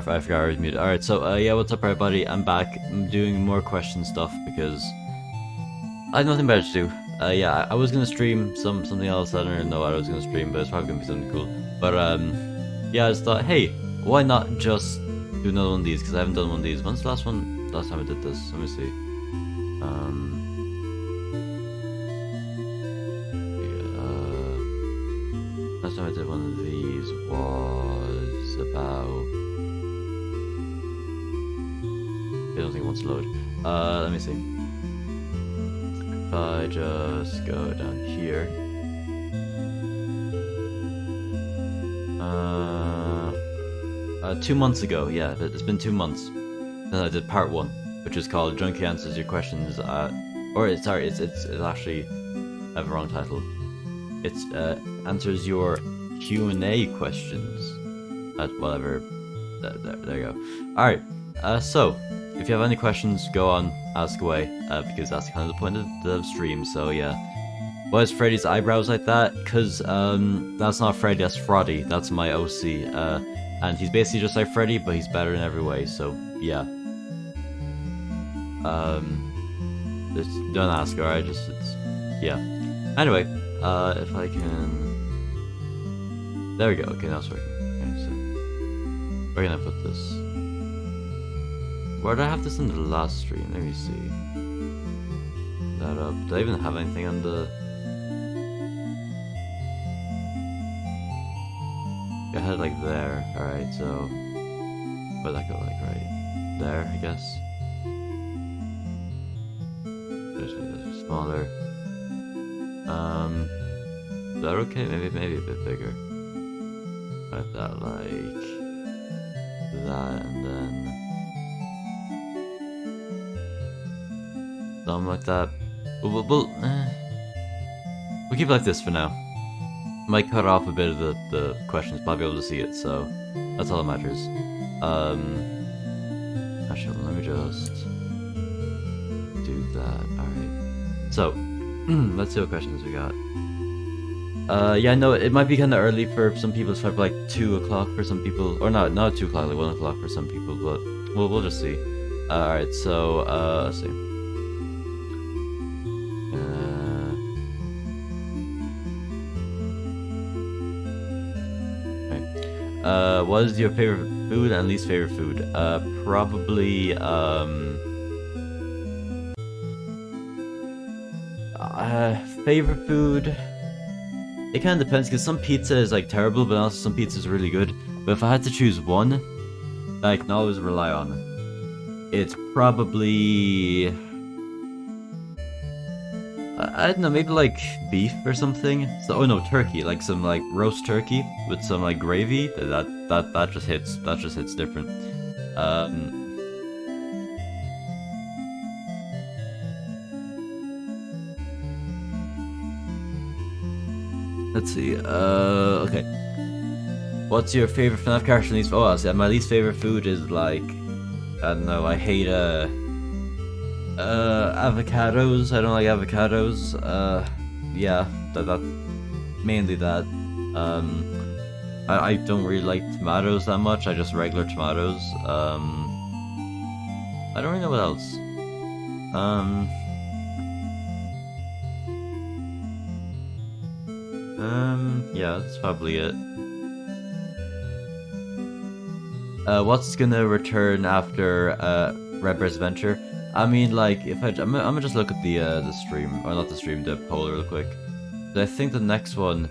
I forgot I was muted. Alright, so, yeah, what's up, everybody? I'm back. I'm doing more question stuff because I have nothing better to do. Yeah, I was gonna stream something else. I don't even know what I was gonna stream, but it's probably gonna be something cool. But, yeah, I just thought, hey, why not just do another one of these? Because I haven't done one of these. When's the last time I did this? Let me see. Last time I did one of these was about... I don't think it wants to load. Let me see. If I just go down here. 2 months ago, yeah, it's been 2 months since I did part 1, which is called Junkie Answers Your Questions, sorry, it's actually, I have a wrong title. It's, answers your QNA questions, whatever, there you go. Alright, so, if you have any questions, go on, ask away, because that's kind of the point of the stream, so yeah. Why is Freddy's eyebrows like that? Cause, that's not Freddy, that's Frotty, that's my OC, and he's basically just like Freddy, but he's better in every way, so, yeah. Just don't ask, alright, it's, yeah. Anyway, if I can... There we go, okay, now it's working. Okay, so, where can I put this? Where did I have this in the last stream? Let me see. That up. Did I even have anything on the... I had it like there. Alright, so... Where'd that go? Like right there, I guess. Just make this smaller. Is that okay? Maybe a bit bigger. Like that, like... that, and then... something like that. We'll keep it like this for now. Might cut off a bit of the questions, but I'll be able to see it, so that's all that matters. Actually, let me just do that. Alright. So, let's see what questions we got. Yeah, no, it might be kind of early for some people. It's probably like 2 o'clock for some people, or not 2 o'clock, like 1 o'clock for some people, but we'll just see. Alright, so, let's see. What is your favorite food and least favorite food? Probably, favorite food... It kind of depends, because some pizza is, like, terrible, but also some pizza is really good. But if I had to choose one that I can always rely on, it's probably... I don't know, maybe like beef or something. So, oh no, turkey, like some like roast turkey with some like gravy. That just hits different. Let's see. Okay. What's your favorite FNAF character? Least? Oh, see, my least favorite food is like, I don't know. I hate avocados. I don't like avocados. Yeah, that mainly that. I don't really like tomatoes that much. I just regular tomatoes. I don't really know what else. Yeah, that's probably it. What's gonna return after Red Bear's Adventure? I mean, like, if I'm gonna just look at the stream, or not the stream, the poll real quick. So I think the next one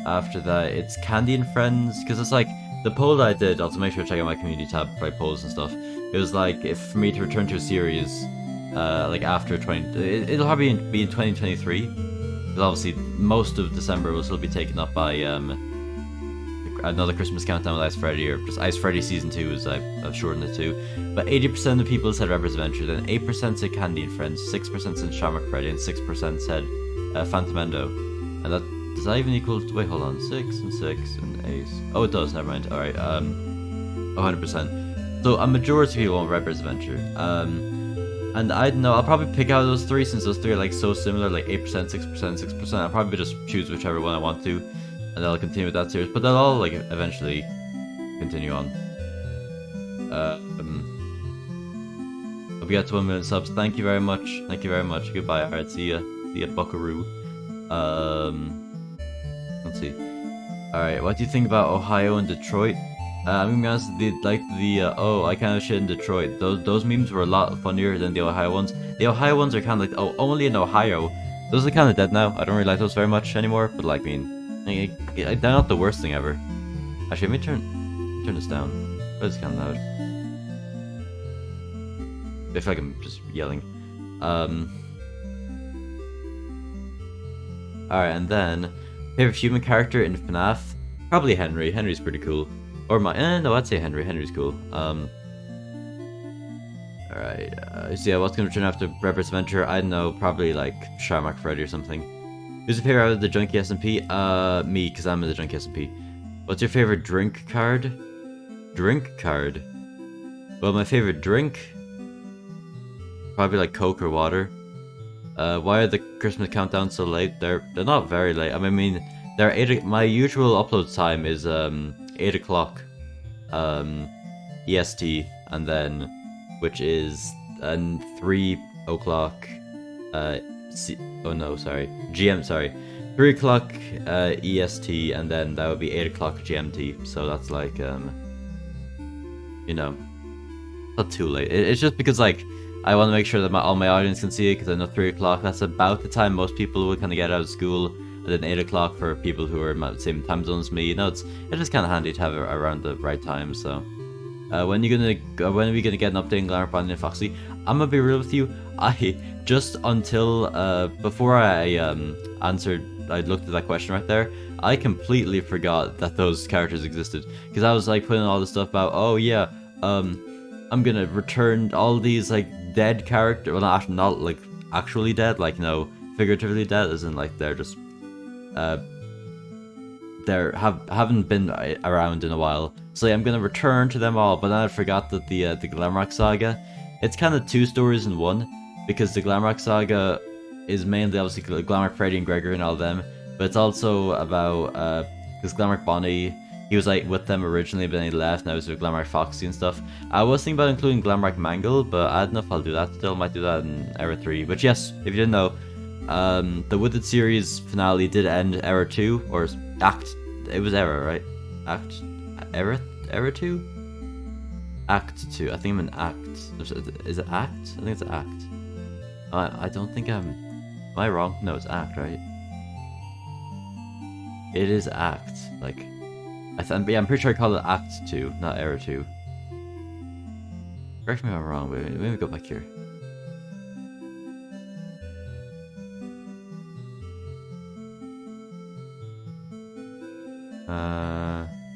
after that, it's Candy and Friends, because it's like, the poll that I did, also make sure to check out my community tab for like polls and stuff. It was like, if for me to return to a series, like after it'll probably be in 2023, because obviously most of December will still be taken up by another Christmas countdown with Ice Freddy, or just Ice Freddy Season 2, as I've shortened it to. But 80% of people said Red Bear's Adventure, then 8% said Candy and Friends, 6% said Shamrock Freddy, and 6% said Phantom Endo. And that, does that even equal to, wait, hold on, 6 and 6 and 8. Oh, it does, never mind, alright, 100%. So a majority of people want Red Bear's Adventure. And I don't know, I'll probably pick out those three, since those three are like so similar, like 8%, 6%, 6%. I'll probably just choose whichever one I want to, and I'll continue with that series. But they'll all like eventually continue on. Hope you got to 1 million subs. Thank you very much. Thank you very much. Goodbye. Alright, see ya. See ya, buckaroo. Let's see. Alright, what do you think about Ohio and Detroit? I'm gonna be honest, oh, I kind of shit in Detroit. Those memes were a lot funnier than the Ohio ones. The Ohio ones are kind of like, oh, only in Ohio. Those are kind of dead now. I don't really like those very much anymore, but like, I mean, they're not the worst thing ever. Actually, let me turn this down. But it's kind of loud. I feel like I'm just yelling. Alright, and then favorite human character in FNAF? Probably Henry. Henry's pretty cool. Or no, I'd say Henry. Henry's cool. Alright, so yeah, what's gonna return after Rebirth's Adventure? I don't know, probably like Sharmac Freddy or something. Who's your favorite out of the Junkie SMP? Me, because I'm in the Junkie SMP. What's your favorite drink card? Drink card? Well, my favorite drink? Probably like Coke or water. Why are the Christmas countdowns so late? They're not very late. I mean, they're 8. My usual upload time is 8 o'clock EST, and then which is 3 o'clock GM, sorry. 3 o'clock EST, and then that would be 8 o'clock GMT. So that's like you know, not too late. It's just because like I want to make sure that all my audience can see it, because I know 3 o'clock, that's about the time most people would kind of get out of school, and then 8 o'clock for people who are in the same time zone as me. You know, it's just kind of handy to have it around the right time. So, when are we gonna get an update on Glamour, Bonnie, and Foxy? I'm gonna be real with you. I just until before I looked at that question right there, I completely forgot that those characters existed, because I was like putting all the stuff about, oh yeah, I'm gonna return all these like dead characters. Well, not like actually dead, like, you know, figuratively dead, as in like they're just haven't been around in a while. So yeah, I'm gonna return to them all. But then I forgot that the Glamrock Saga, it's kind of 2 stories in one, because the Glamrock Saga is mainly obviously Glamrock Freddy and Gregor and all of them, but it's also about because Glamrock Bonnie, he was like with them originally, but then he left. Now he's with Glamrock Foxy and stuff. I was thinking about including Glamrock Mangle, but I don't know if I'll do that still. Might do that in Era 3. But yes, if you didn't know, the Wooded series finale did end Era 2, or Act. It was Era, right? Era 2? Act 2. I think I'm in Act. Is it Act? I think it's Act. I don't think I'm. Am I wrong? No, it's Act, right? It is Act. Like, yeah, I'm pretty sure I call it Act 2, not Era 2. Correct me if I'm wrong. Wait, let me go back here.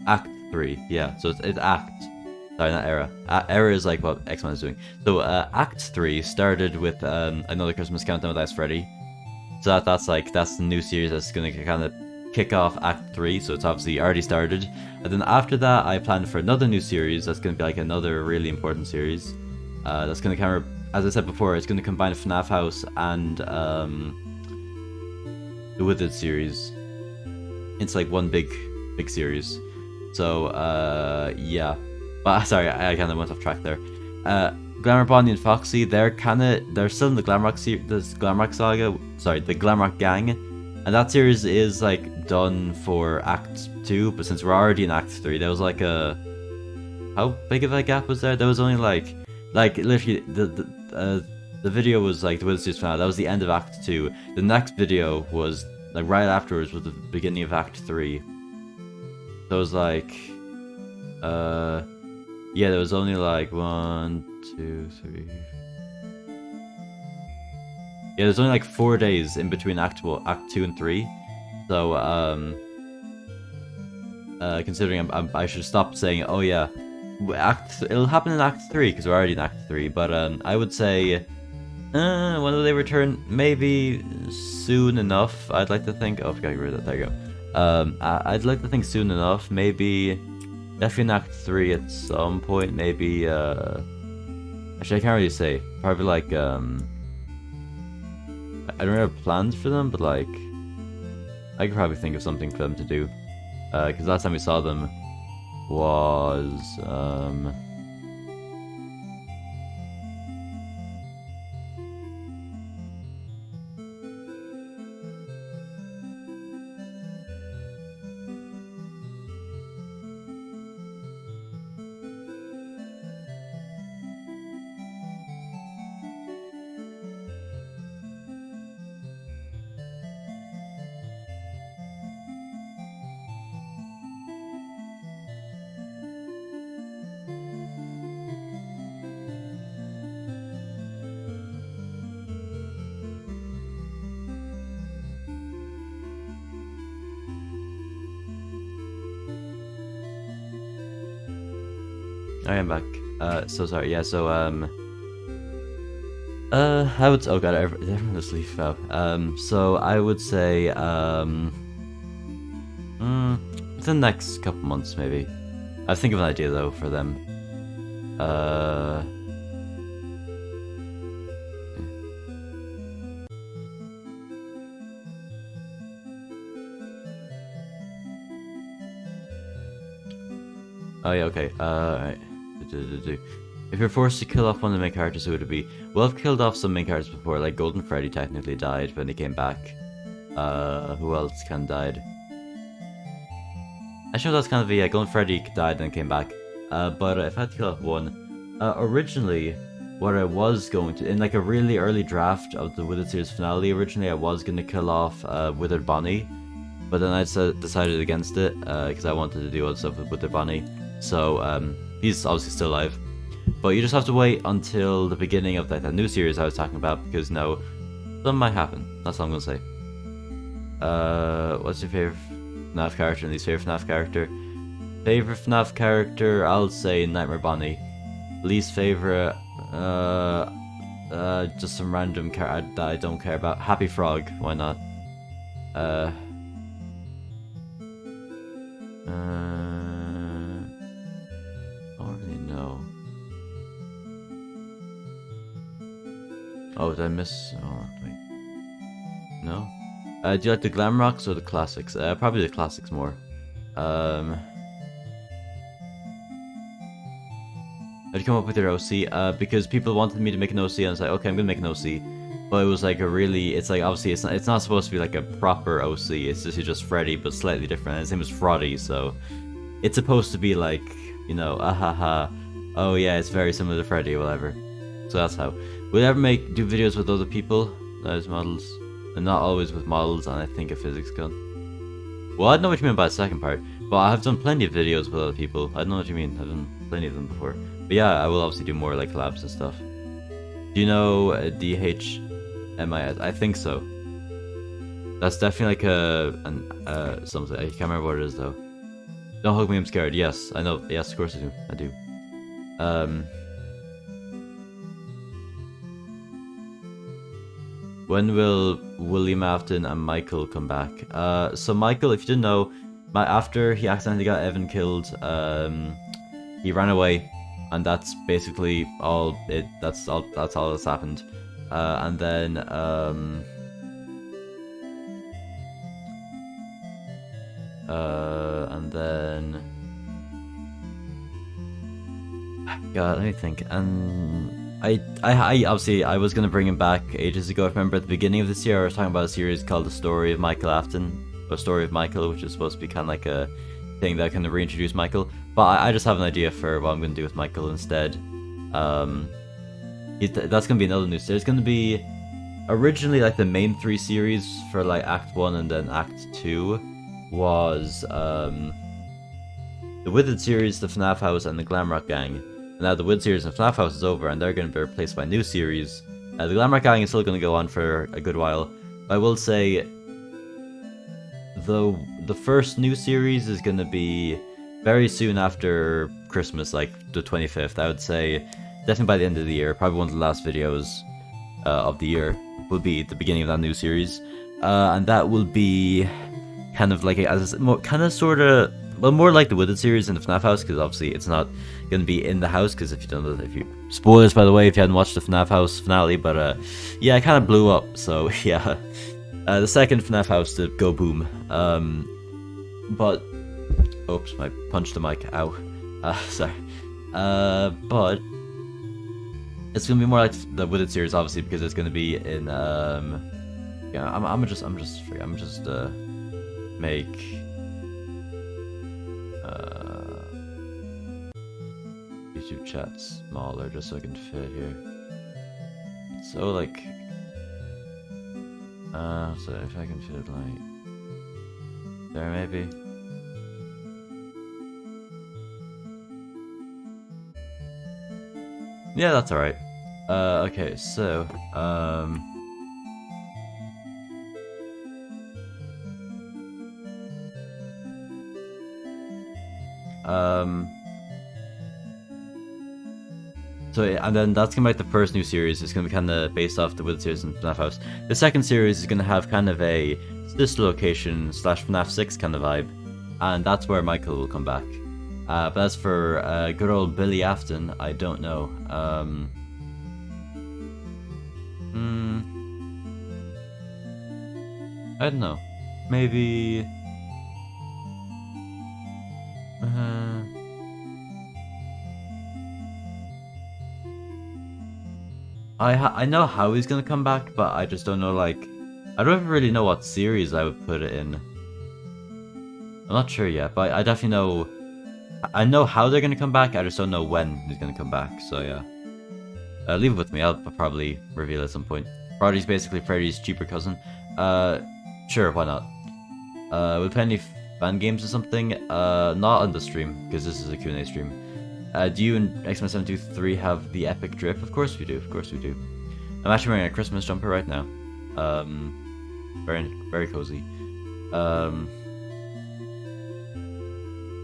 Act 3, yeah, so it's Act. Sorry, not Era. Era is like what X-Men is doing. So, Act 3 started with another Christmas Countdown with Ice Freddy. So that's the new series that's gonna kind of kick off Act 3, so it's obviously already started. And then after that, I planned for another new series that's gonna be like another really important series. That's gonna kind of, as I said before, it's gonna combine FNAF House and the Withered series. It's like one big series. So yeah, but sorry, I kind of went off track there. Glamour, Bonnie, and Foxy, they're still in the Glamrock Saga. Sorry, the Glamrock Gang, and that series is like done for Act 2. But since we're already in Act 3, there was like a, how big of a gap was there? There was only like literally the video was like the Withered series finale. That was the end of Act 2. The next video was like right afterwards was the beginning of Act 3. So it was like, yeah, there was only like 1, 2, 3. Yeah, there's only like 4 days in between Act 2 and 3. So, considering I should stop saying, oh yeah, it'll happen in Act 3, because we're already in Act 3. But I would say, when will they return? Maybe soon enough. I'd like to think. Oh, I forgot to get rid of that. There you go. I'd like to think soon enough. Maybe definitely in Act 3 at some point. Maybe actually I can't really say. Probably like I don't really have plans for them, but like I could probably think of something for them to do. Because last time we saw them was I am back. So sorry. Yeah. So I would. Oh god, everyone just leave out. So I would say within the next couple months maybe. I think of an idea though for them. Oh yeah, okay. Alright. If you're forced to kill off one of the main characters, who would it be? Well, I've killed off some main characters before, like Golden Freddy technically died when he came back. Who else kind of died? Actually, that's kind of yeah, Golden Freddy died and then came back. But if I had to kill off one, originally, what I was going to, in like a really early draft of the Withered series finale, originally I was going to kill off Withered Bonnie, but then I decided against it because I wanted to do other stuff with Withered Bonnie. So he's obviously still alive, but you just have to wait until the beginning of that new series I was talking about, because no, something might happen. That's all I'm gonna say. What's your favorite FNAF character and least favorite FNAF character? Favorite FNAF character, I'll say Nightmare Bonnie. Least favorite, just some random character that I don't care about. Happy Frog, why not? I don't really know. Oh, did I miss? Oh, wait. No? Do you like the glam rocks or the classics? Probably the classics more. How'd you come up with your OC? Because people wanted me to make an OC, and I was like, okay, I'm gonna make an OC. But it was like a really, it's like, obviously, it's not supposed to be like a proper OC, it's just Freddy, but slightly different. And his name is Frotty, so it's supposed to be like, you know, ahaha, oh yeah, it's very similar to Freddy or whatever. So that's how. Would I ever do videos with other people as models? And not always with models, and I think a physics gun. Well, I don't know what you mean by the second part, but I have done plenty of videos with other people. I don't know what you mean, I've done plenty of them before. But yeah, I will obviously do more like collabs and stuff. Do you know DHMIS? I think so. That's definitely like something. I can't remember what it is though. Don't hug me, I'm scared. Yes, I know. Yes, of course I do. I do. When will William Afton and Michael come back? So Michael, if you didn't know, after he accidentally got Evan killed, he ran away, and that's basically all. That's all that's happened. And then God, let me think. And I obviously I was gonna bring him back ages ago. I remember at the beginning of this year I was talking about a series called The Story of Michael Afton, or Story of Michael, which is supposed to be kind of like a thing that kind of reintroduce Michael. But I just have an idea for what I'm gonna do with Michael instead. That's gonna be another new series. There's gonna be originally like the main 3 series for like Act 1 and then Act 2 was the Withered series, the FNAF House, and the Glamrock Gang. Now the Withered series and FNAF House is over, and they're going to be replaced by new series. The Glamrock Gang is still going to go on for a good while. I will say the first new series is going to be very soon after Christmas, like the 25th. I would say definitely by the end of the year. Probably one of the last videos of the year will be the beginning of that new series, and that will be kind of like more like the Withered series in the FNAF House, because obviously it's not going to be in the house, because if you don't know, spoilers by the way if you hadn't watched the FNAF House finale, but yeah, it kind of blew up, so yeah, the second FNAF House to go boom, but oops, I punched the mic, ow, sorry, but it's going to be more like the Withered series, obviously, because it's going to be in, yeah, I'm just make YouTube chat smaller just so I can fit here. So like, so if I can fit it like there maybe. Yeah, that's alright. Okay, so So, and then that's gonna be like the first new series. It's gonna be kind of based off the Withered series and FNAF House. The second series is gonna have kind of a sister location / FNAF 6 kind of vibe, and that's where Michael will come back. But as for good old Billy Afton, I don't know. I don't know. Maybe. I know how he's gonna come back, but I just don't know, like, I don't really know what series I would put it in. I'm not sure yet, but I definitely know, I know how they're gonna come back, I just don't know when he's gonna come back, so yeah. Leave it with me, I'll probably reveal at some point. Brody's basically Freddy's cheaper cousin. Sure, why not? We'll play any fan games or something? Not on the stream, because this is a Q&A stream. Do you and X-Men723 have the epic drip? Of course we do, of course we do. I'm actually wearing a Christmas jumper right now. Very cozy.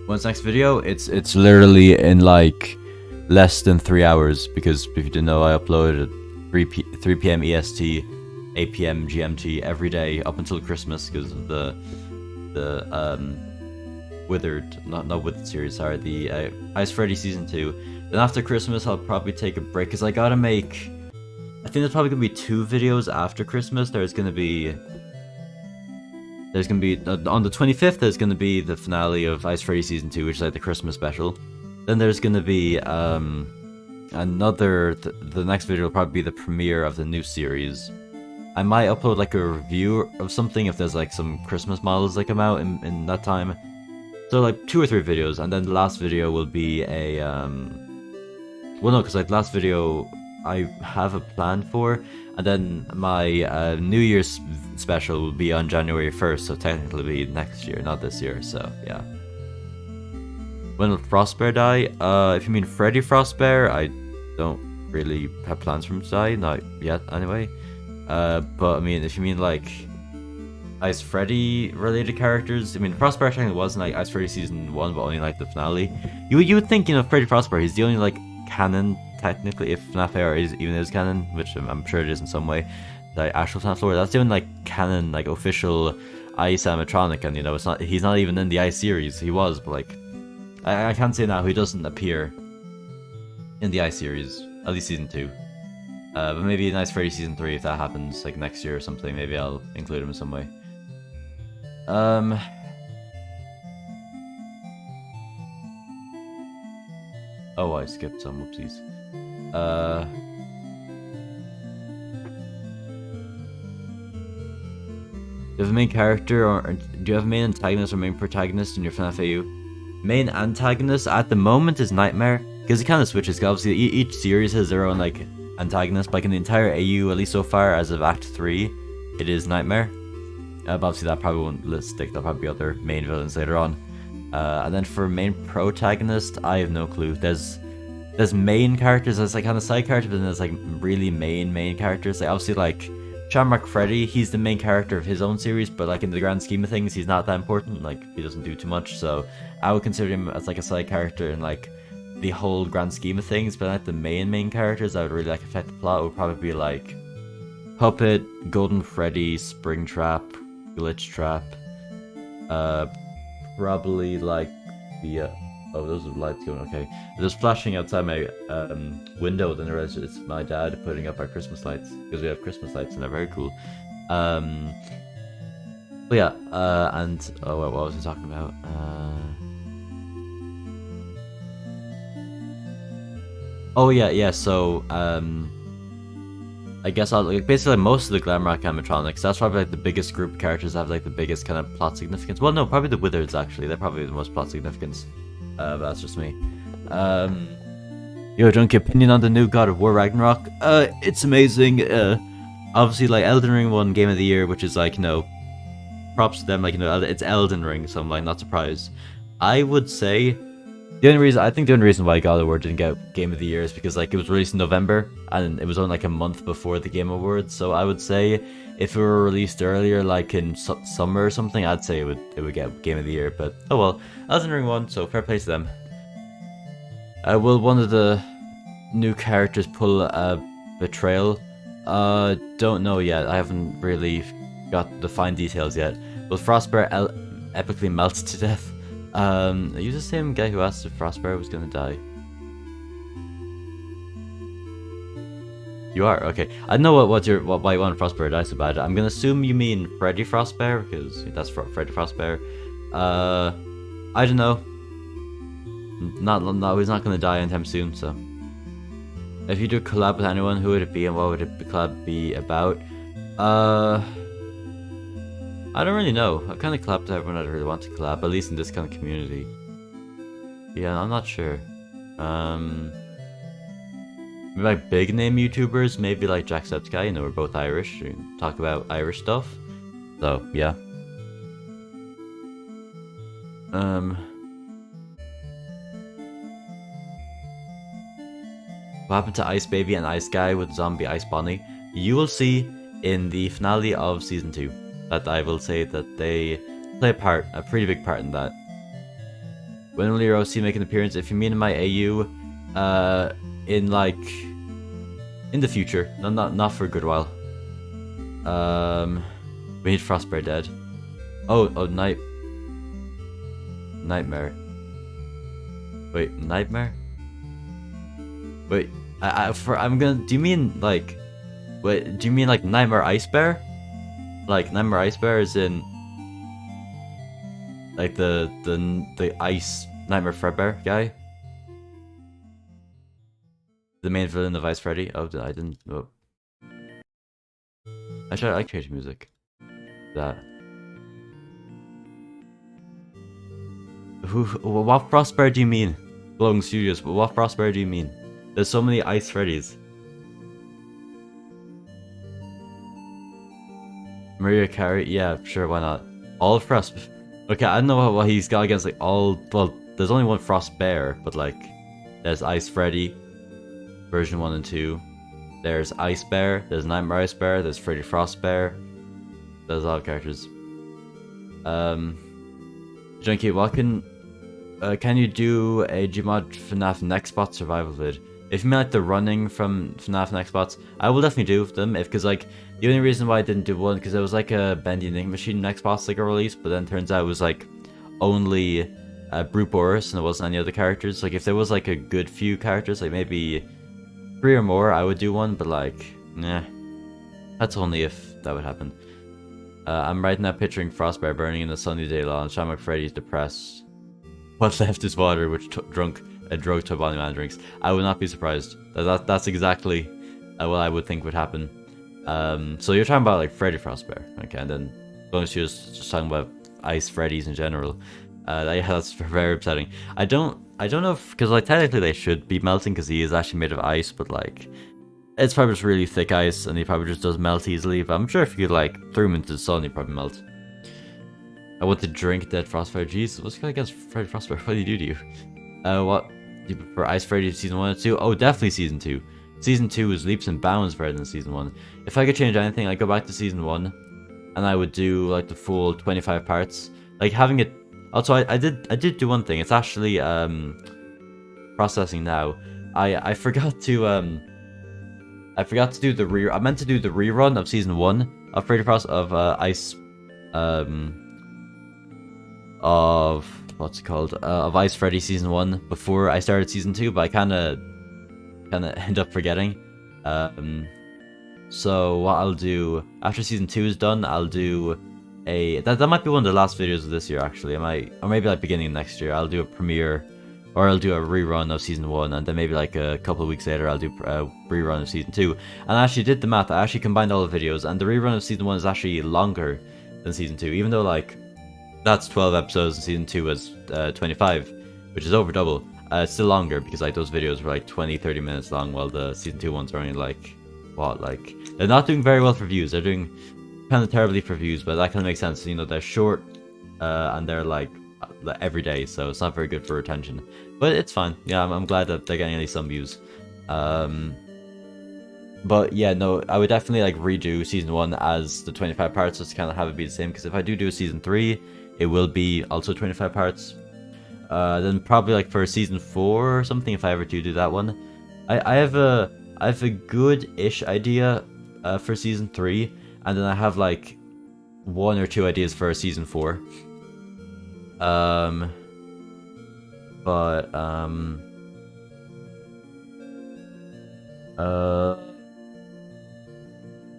When's next video? It's literally in like less than 3 hours, because if you didn't know, I uploaded at 3 p.m. EST, 8 p.m. GMT every day up until Christmas because of the Withered, not Withered series, sorry, the Ice Freddy Season 2. Then after Christmas, I'll probably take a break, because I gotta make, I think there's probably gonna be 2 videos after Christmas. There's gonna be on the 25th, there's gonna be the finale of Ice Freddy Season 2, which is like the Christmas special. Then there's gonna be another, the next video will probably be the premiere of the new series. I might upload like a review of something if there's like some Christmas models that come out in that time. So like 2 or 3 videos, and then the last video will be a well, no, because like last video I have a plan for, and then my New Year's special will be on January 1st, so technically it'll be next year, not this year. So yeah. When will Frostbear die? If you mean Freddy Frostbear, I don't really have plans for him to die, not yet anyway. But I mean, if you mean like Ice Freddy related characters, I mean, Frostbear technically wasn't like Ice Freddy Season 1, but only like the finale. You would think, you know, Freddy Frostbear, he's the only like canon technically, if FNAF AR even is canon, which I'm sure it is in some way, the actual FNAF lore, that's the only like canon, like official Ice animatronic, and you know, he's not even in the Ice series. He was, but like I can't say now he doesn't appear in the Ice series, at least Season 2. But maybe in Ice Freddy Season 3, if that happens like next year or something, maybe I'll include him in some way. Oh, I skipped some, whoopsies. Do you have a main character, or do you have a main antagonist or main protagonist in your FNAF AU? Main antagonist at the moment is Nightmare, because it kind of switches. Obviously, each series has their own like antagonist. Like in the entire AU, at least so far as of Act 3, it is Nightmare. But obviously that probably won't stick. There'll probably be other main villains later on. And then for main protagonist, I have no clue. There's main characters, there's like kind of side characters, but then there's like really main characters. Like obviously like Shamrock Freddy, he's the main character of his own series, but like in the grand scheme of things, he's not that important. Like he doesn't do too much, so I would consider him as like a side character in like the whole grand scheme of things. But like the main characters that would really like affect the plot would probably be like Puppet, Golden Freddy, Springtrap, Glitch Trap, probably like the oh, those are lights going okay. They're just flashing outside my window, then I realized it's my dad putting up our Christmas lights, because we have Christmas lights and they're very cool. But yeah, and oh, what was I talking about? Oh yeah, so I guess I'll like basically most of the Glamrock animatronics. That's probably like the biggest group of characters that have like the biggest kind of plot significance. Well, no, probably the Withers actually. They're probably the most plot significance. But that's just me. Yo, Junkie, opinion on the new God of War Ragnarok? It's amazing. Obviously, like Elden Ring won Game of the Year, which is like, you know, props to them. Like, you know, it's Elden Ring, so I'm like not surprised. I would say the only reason why God of War didn't get Game of the Year is because like it was released in November and it was only like a month before the Game Awards. So I would say if it were released earlier, like in summer or something, I'd say it would get Game of the Year. But oh well, Elden Ring won, so fair play to them. Will one of the new characters pull a betrayal? Don't know yet. I haven't really got the fine details yet. Will Frostbear epically melt to death? Are you the same guy who asked if Frostbear was gonna die? You are? Okay. I don't know why you want Frostbear to die so bad. I'm gonna assume you mean Freddy Frostbear, because that's Freddy Frostbear. I don't know. No, he's not gonna die anytime soon, so. If you do collab with anyone, who would it be and what would the collab be about? I don't really know. I've kind of collabed with everyone I really want to collab, at least in this kind of community. Yeah, I'm not sure. Maybe like big name YouTubers, maybe like Jacksepticeye, you know, we're both Irish, we talk about Irish stuff. So, yeah. What happened to Ice Baby and Ice Guy with Zombie Ice Bonnie? You will see in the finale of Season 2. That I will say that they play a pretty big part in that. When will your OC make an appearance? If you mean in my AU, in the future. Not for a good while. We need Frostbear dead. Oh, Nightmare. Wait, Nightmare? Wait, do you mean like, wait, do you mean like Nightmare Ice Bear? Like Nightmare Ice Bear is in, like the Ice Nightmare Fredbear guy? The main villain of Ice Freddy? Oh, I didn't, oh. Actually, I like change music. That. What Frostbear do you mean? Blowing Studios, but what Frostbear do you mean? There's so many Ice Freddys. Maria Carey? Yeah, sure, why not? All Frost... Okay, I don't know what he's got against, like, all... Well, there's only one Frostbear, but, like... There's Ice Freddy, version 1 and 2. There's Ice Bear, there's Nightmare Ice Bear, there's Freddy Frostbear. There's a lot of characters. Junkie, what can you do a Gmod FNAF next bot survival vid? If you mean like the running from FNAF next bots, I will definitely do them. Because like the only reason why I didn't do one because it was like a Bendy Ink Machine next bots that got released, but then turns out it was like only Brute Boris and it wasn't any other characters. Like if there was like a good few characters, like maybe 3 or more, I would do one. But like, nah, that's only if that would happen. I'm right now picturing Frostbear burning in a sunny day lawn. Sean McFreddy's depressed. What left is water, which a drug to Bonnie Man drinks. I would not be surprised. That's exactly what I would think would happen. So you're talking about like Freddy Frostbear, okay? And then bonus you just talking about Ice Freddy's in general. Yeah, that's very upsetting. I don't know if because like technically they should be melting because he is actually made of ice, but like. It's probably just really thick ice, and he probably just does melt easily, but I'm sure if you, like, threw him into the sun, he'd probably melt. I want to drink Dead Frostfire. Jeez, what's going against Freddy Frostfire? What do you do to you? What? Do you prefer Ice Freddy Season 1 or 2? Oh, definitely Season 2. Season 2 is leaps and bounds better than Season 1. If I could change anything, I'd go back to Season 1, and I would do, like, the full 25 parts. Like, having it... Also, I did do one thing. It's actually, processing now. I forgot to, I meant to do the rerun of Season 1 of Freddy Frost of Ice of what's it called? Of Ice Freddy Season 1 before I started Season 2, but I kinda end up forgetting. So what I'll do after Season 2 is done, I'll do that might be one of the last videos of this year actually. Or maybe like beginning of next year, I'll do a premiere. Or I'll do a rerun of Season 1, and then maybe like a couple of weeks later I'll do a rerun of Season 2. And I actually did the math, I actually combined all the videos, and the rerun of Season 1 is actually longer than Season 2, even though like, that's 12 episodes and Season 2 was 25, which is over double. It's still longer, because like those videos were like 20-30 minutes long, while the Season 2 ones are only like, what, like, they're not doing very well for views, they're doing kind of terribly for views, but that kind of makes sense, you know, they're short, and they're like, every day, so it's not very good for retention. But it's fine. Yeah, I'm glad that they're getting at least some views. But yeah, no, I would definitely like redo Season 1 as the 25 parts just to kind of have it be the same, because if I do a Season 3, it will be also 25 parts. Then probably like for Season 4 or something, if I ever do that one, I have a good-ish idea for season 3, and then I have like 1 or 2 ideas for season 4. But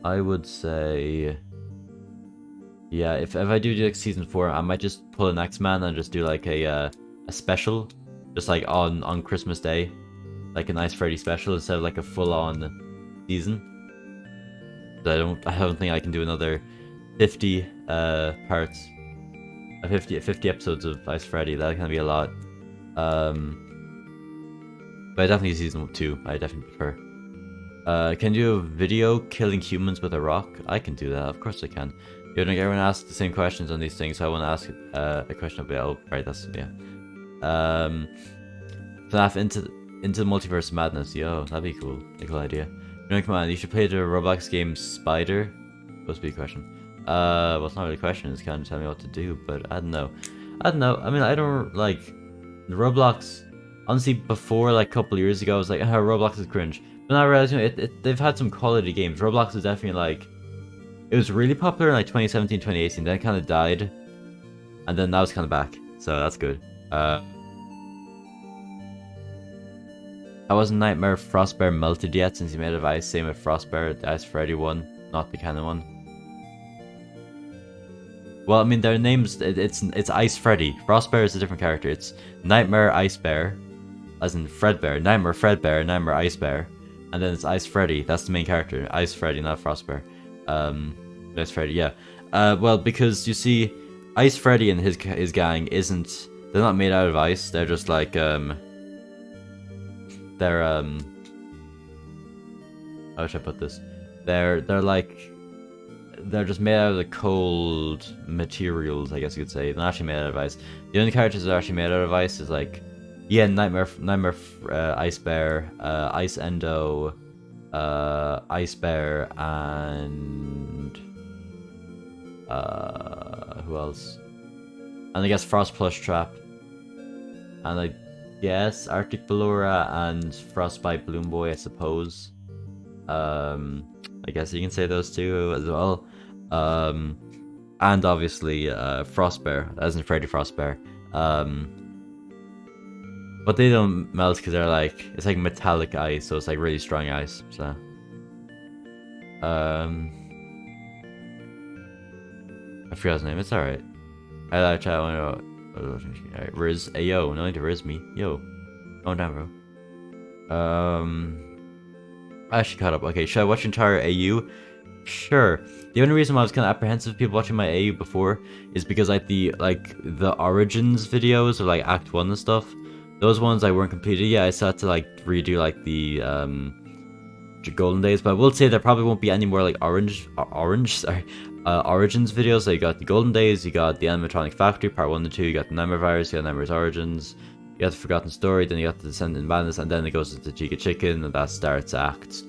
I would say, yeah, if I do like season 4, I might just pull an X-Man and just do like a special, just like on Christmas Day, like a nice Freddy special instead of like a full-on season. I don't think I can do another 50 parts, 50 episodes of Ice Freddy. That can be a lot. But definitely season 2. I definitely prefer. Can you do a video killing humans with a rock? I can do that. Of course I can. You know, everyone asks the same questions on these things, so I want to ask a question about. Oh, right, that's yeah. FNAF into the multiverse madness. Yo, that'd be cool. A cool idea. You know, come on, you should play the Roblox game Spider. Supposed to be a question. Well, it's not really a question. It's kind of tell me what to do, but I don't know. I mean, I don't like Roblox. Honestly, before like a couple of years ago, I was like, Roblox is cringe. But now I realize, you know, they've had some quality games. Roblox is definitely like, it was really popular in like 2017, 2018. Then it kind of died, and then now it's kind of back. So that's good. I wasn't Nightmare Frostbear melted yet since he made of ice. Same with Frostbear, the Ice Freddy one, not the canon one. Well, I mean, their names, it's Ice Freddy. Frostbear is a different character. It's Nightmare Ice Bear, as in Fredbear. Nightmare Fredbear, Nightmare Ice Bear. And then it's Ice Freddy. That's the main character. Ice Freddy, not Frostbear. Ice Freddy, yeah. Well, because you see, Ice Freddy and his gang isn't... They're not made out of ice. They're just like, They're, how should I put this? They're like... They're just made out of the cold materials, I guess you could say. They're not actually made out of ice. The only characters that are actually made out of ice is like... Yeah, Nightmare Ice Bear, Ice Endo, Ice Bear, and who else? And I guess Frost Plush Trap, and I guess Arctic Ballora and Frostbite Balloon Boy, I suppose. I guess you can say those two as well. And obviously Frostbear, as in Freddy Frostbear. But they don't melt because they're like, it's like metallic ice, so it's like really strong ice, so. I forgot his name, it's alright. I like chat, alright, Riz, hey yo, no need to Riz me, yo. Oh damn, bro. I actually caught up, okay, should I watch entire AU? Sure. The only reason why I was kind of apprehensive of people watching my AU before is because like the Origins videos, or like Act 1 and stuff, those ones I weren't completed. Yeah, I still had to like redo like the Golden Days, but I will say there probably won't be any more like Origins videos. So you got the Golden Days, you got the Animatronic Factory Part 1 and 2, you got the Nightmare Virus, you got Nightmare's Origins, you got the Forgotten Story, then you got the Descendant Madness, and then it goes into Chica Chicken, and that starts Act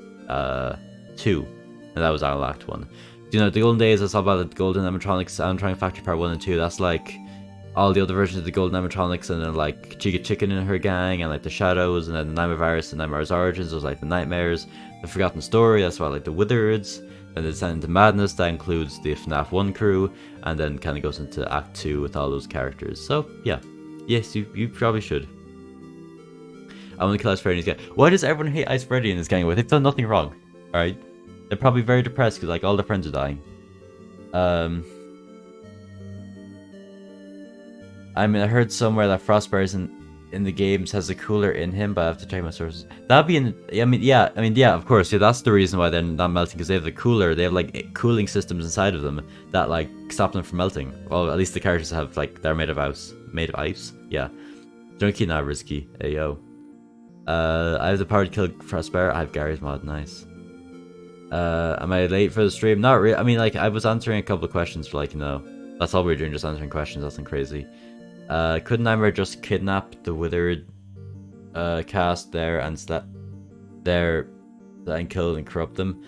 2, and that was all Act 1. You know, the Golden Days, that's all about the Golden Animatronic Factory Part 1 and 2. That's like all the other versions of the Golden Animatronics, and then like Chica Chicken and her gang, and like the Shadows, and then the Nightmare Virus and Nightmare's Origins, those like the Nightmares, the Forgotten Story, that's about like the Wizards, and the Descent into Madness, that includes the FNAF 1 crew, and then kind of goes into Act 2 with all those characters. So yeah, yes, you probably should. I want to kill Ice Freddy and his gang. Why does everyone hate Ice Freddy and his gang? They've done nothing wrong, alright? They're probably very depressed because like all their friends are dying. I mean, I heard somewhere that Frostbear in the games has a cooler in him, but I have to check my sources. That'd be in. I mean, yeah, of course. Yeah, that's the reason why they're not melting, because they have the cooler. They have like cooling systems inside of them that like stop them from melting. Well, at least the characters have like they're made of ice. Made of ice. Yeah. Junkie, not risky. Hey yo. I have the power to kill Frostbear. I have Gary's mod. Nice. Am I late for the stream? Not really. I mean, like I was answering a couple of questions for like, you know, that's all we were doing, just answering questions. Nothing crazy. Could Nightmare just kidnap the Withered cast there and and kill and corrupt them?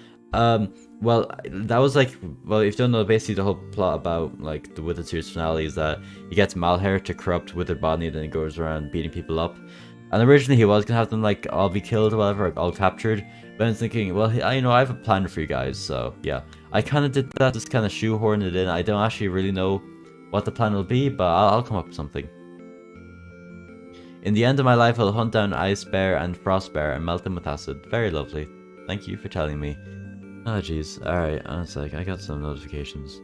Well, that was like, well, if you don't know, basically the whole plot about like the Withered series finale is that he gets Malhair to corrupt Withered body, and then he goes around beating people up. And originally he was gonna have them like all be killed or whatever, like, all captured. But I was thinking, well, you know, I have a plan for you guys, so yeah. I kind of did that, just kind of shoehorn it in. I don't actually really know what the plan will be, but I'll come up with something. In the end of my life, I'll hunt down ice bear and frost bear and melt them with acid. Very lovely. Thank you for telling me. Oh jeez. Alright, I was like, I got some notifications.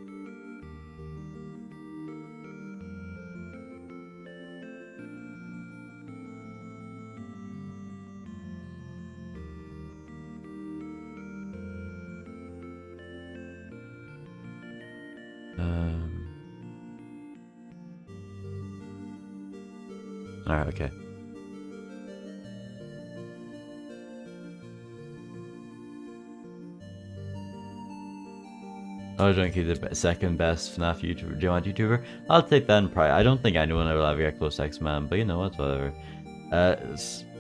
Alright, okay. Oh, Junkie, the second best FNAF YouTuber. Do you want YouTuber? I'll take that in pride. I don't think anyone will ever get close to X-Man, but you know what, whatever.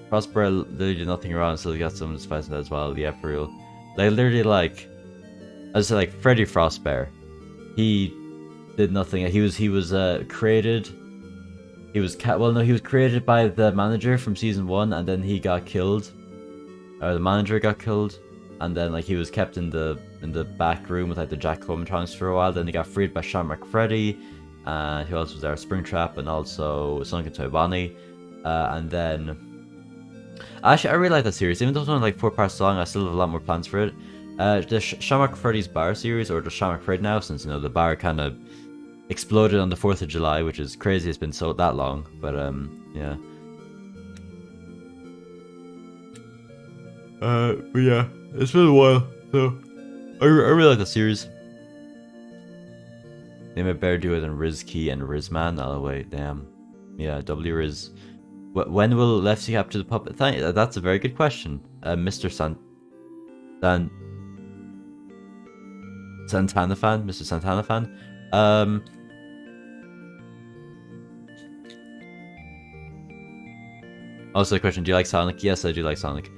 Prosper literally did nothing wrong, so he got someone to spice that as well. Yeah, for real. Like, literally, like, I was like, Freddy Frostbear. He did nothing. He was created. He was he was created by the manager from season 1, and then he got killed. Or the manager got killed, and then like he was kept in the back room with like the Jack Comatronics for a while. Then he got freed by Shamrock Freddy. Who else was there? Springtrap, and also Sunken Toy Bonnie. And then actually, I really like that series. Even though it's only like 4 parts long, I still have a lot more plans for it. The Shamrock Freddy's bar series, or the Shamrock Freddy now, since you know the bar kind of exploded on the 4th of July, which is crazy. It's been so that long, but yeah. But yeah, it's been a while, so I really like the series. Name a better duo than Rizkey and Rizman. Oh wait, damn. Yeah, W Riz. When will Lefty capture the puppet? That's a very good question, Mr. Santana fan, Mr. Santana fan. Also, the question: do you like Sonic? Yes, I do like Sonic.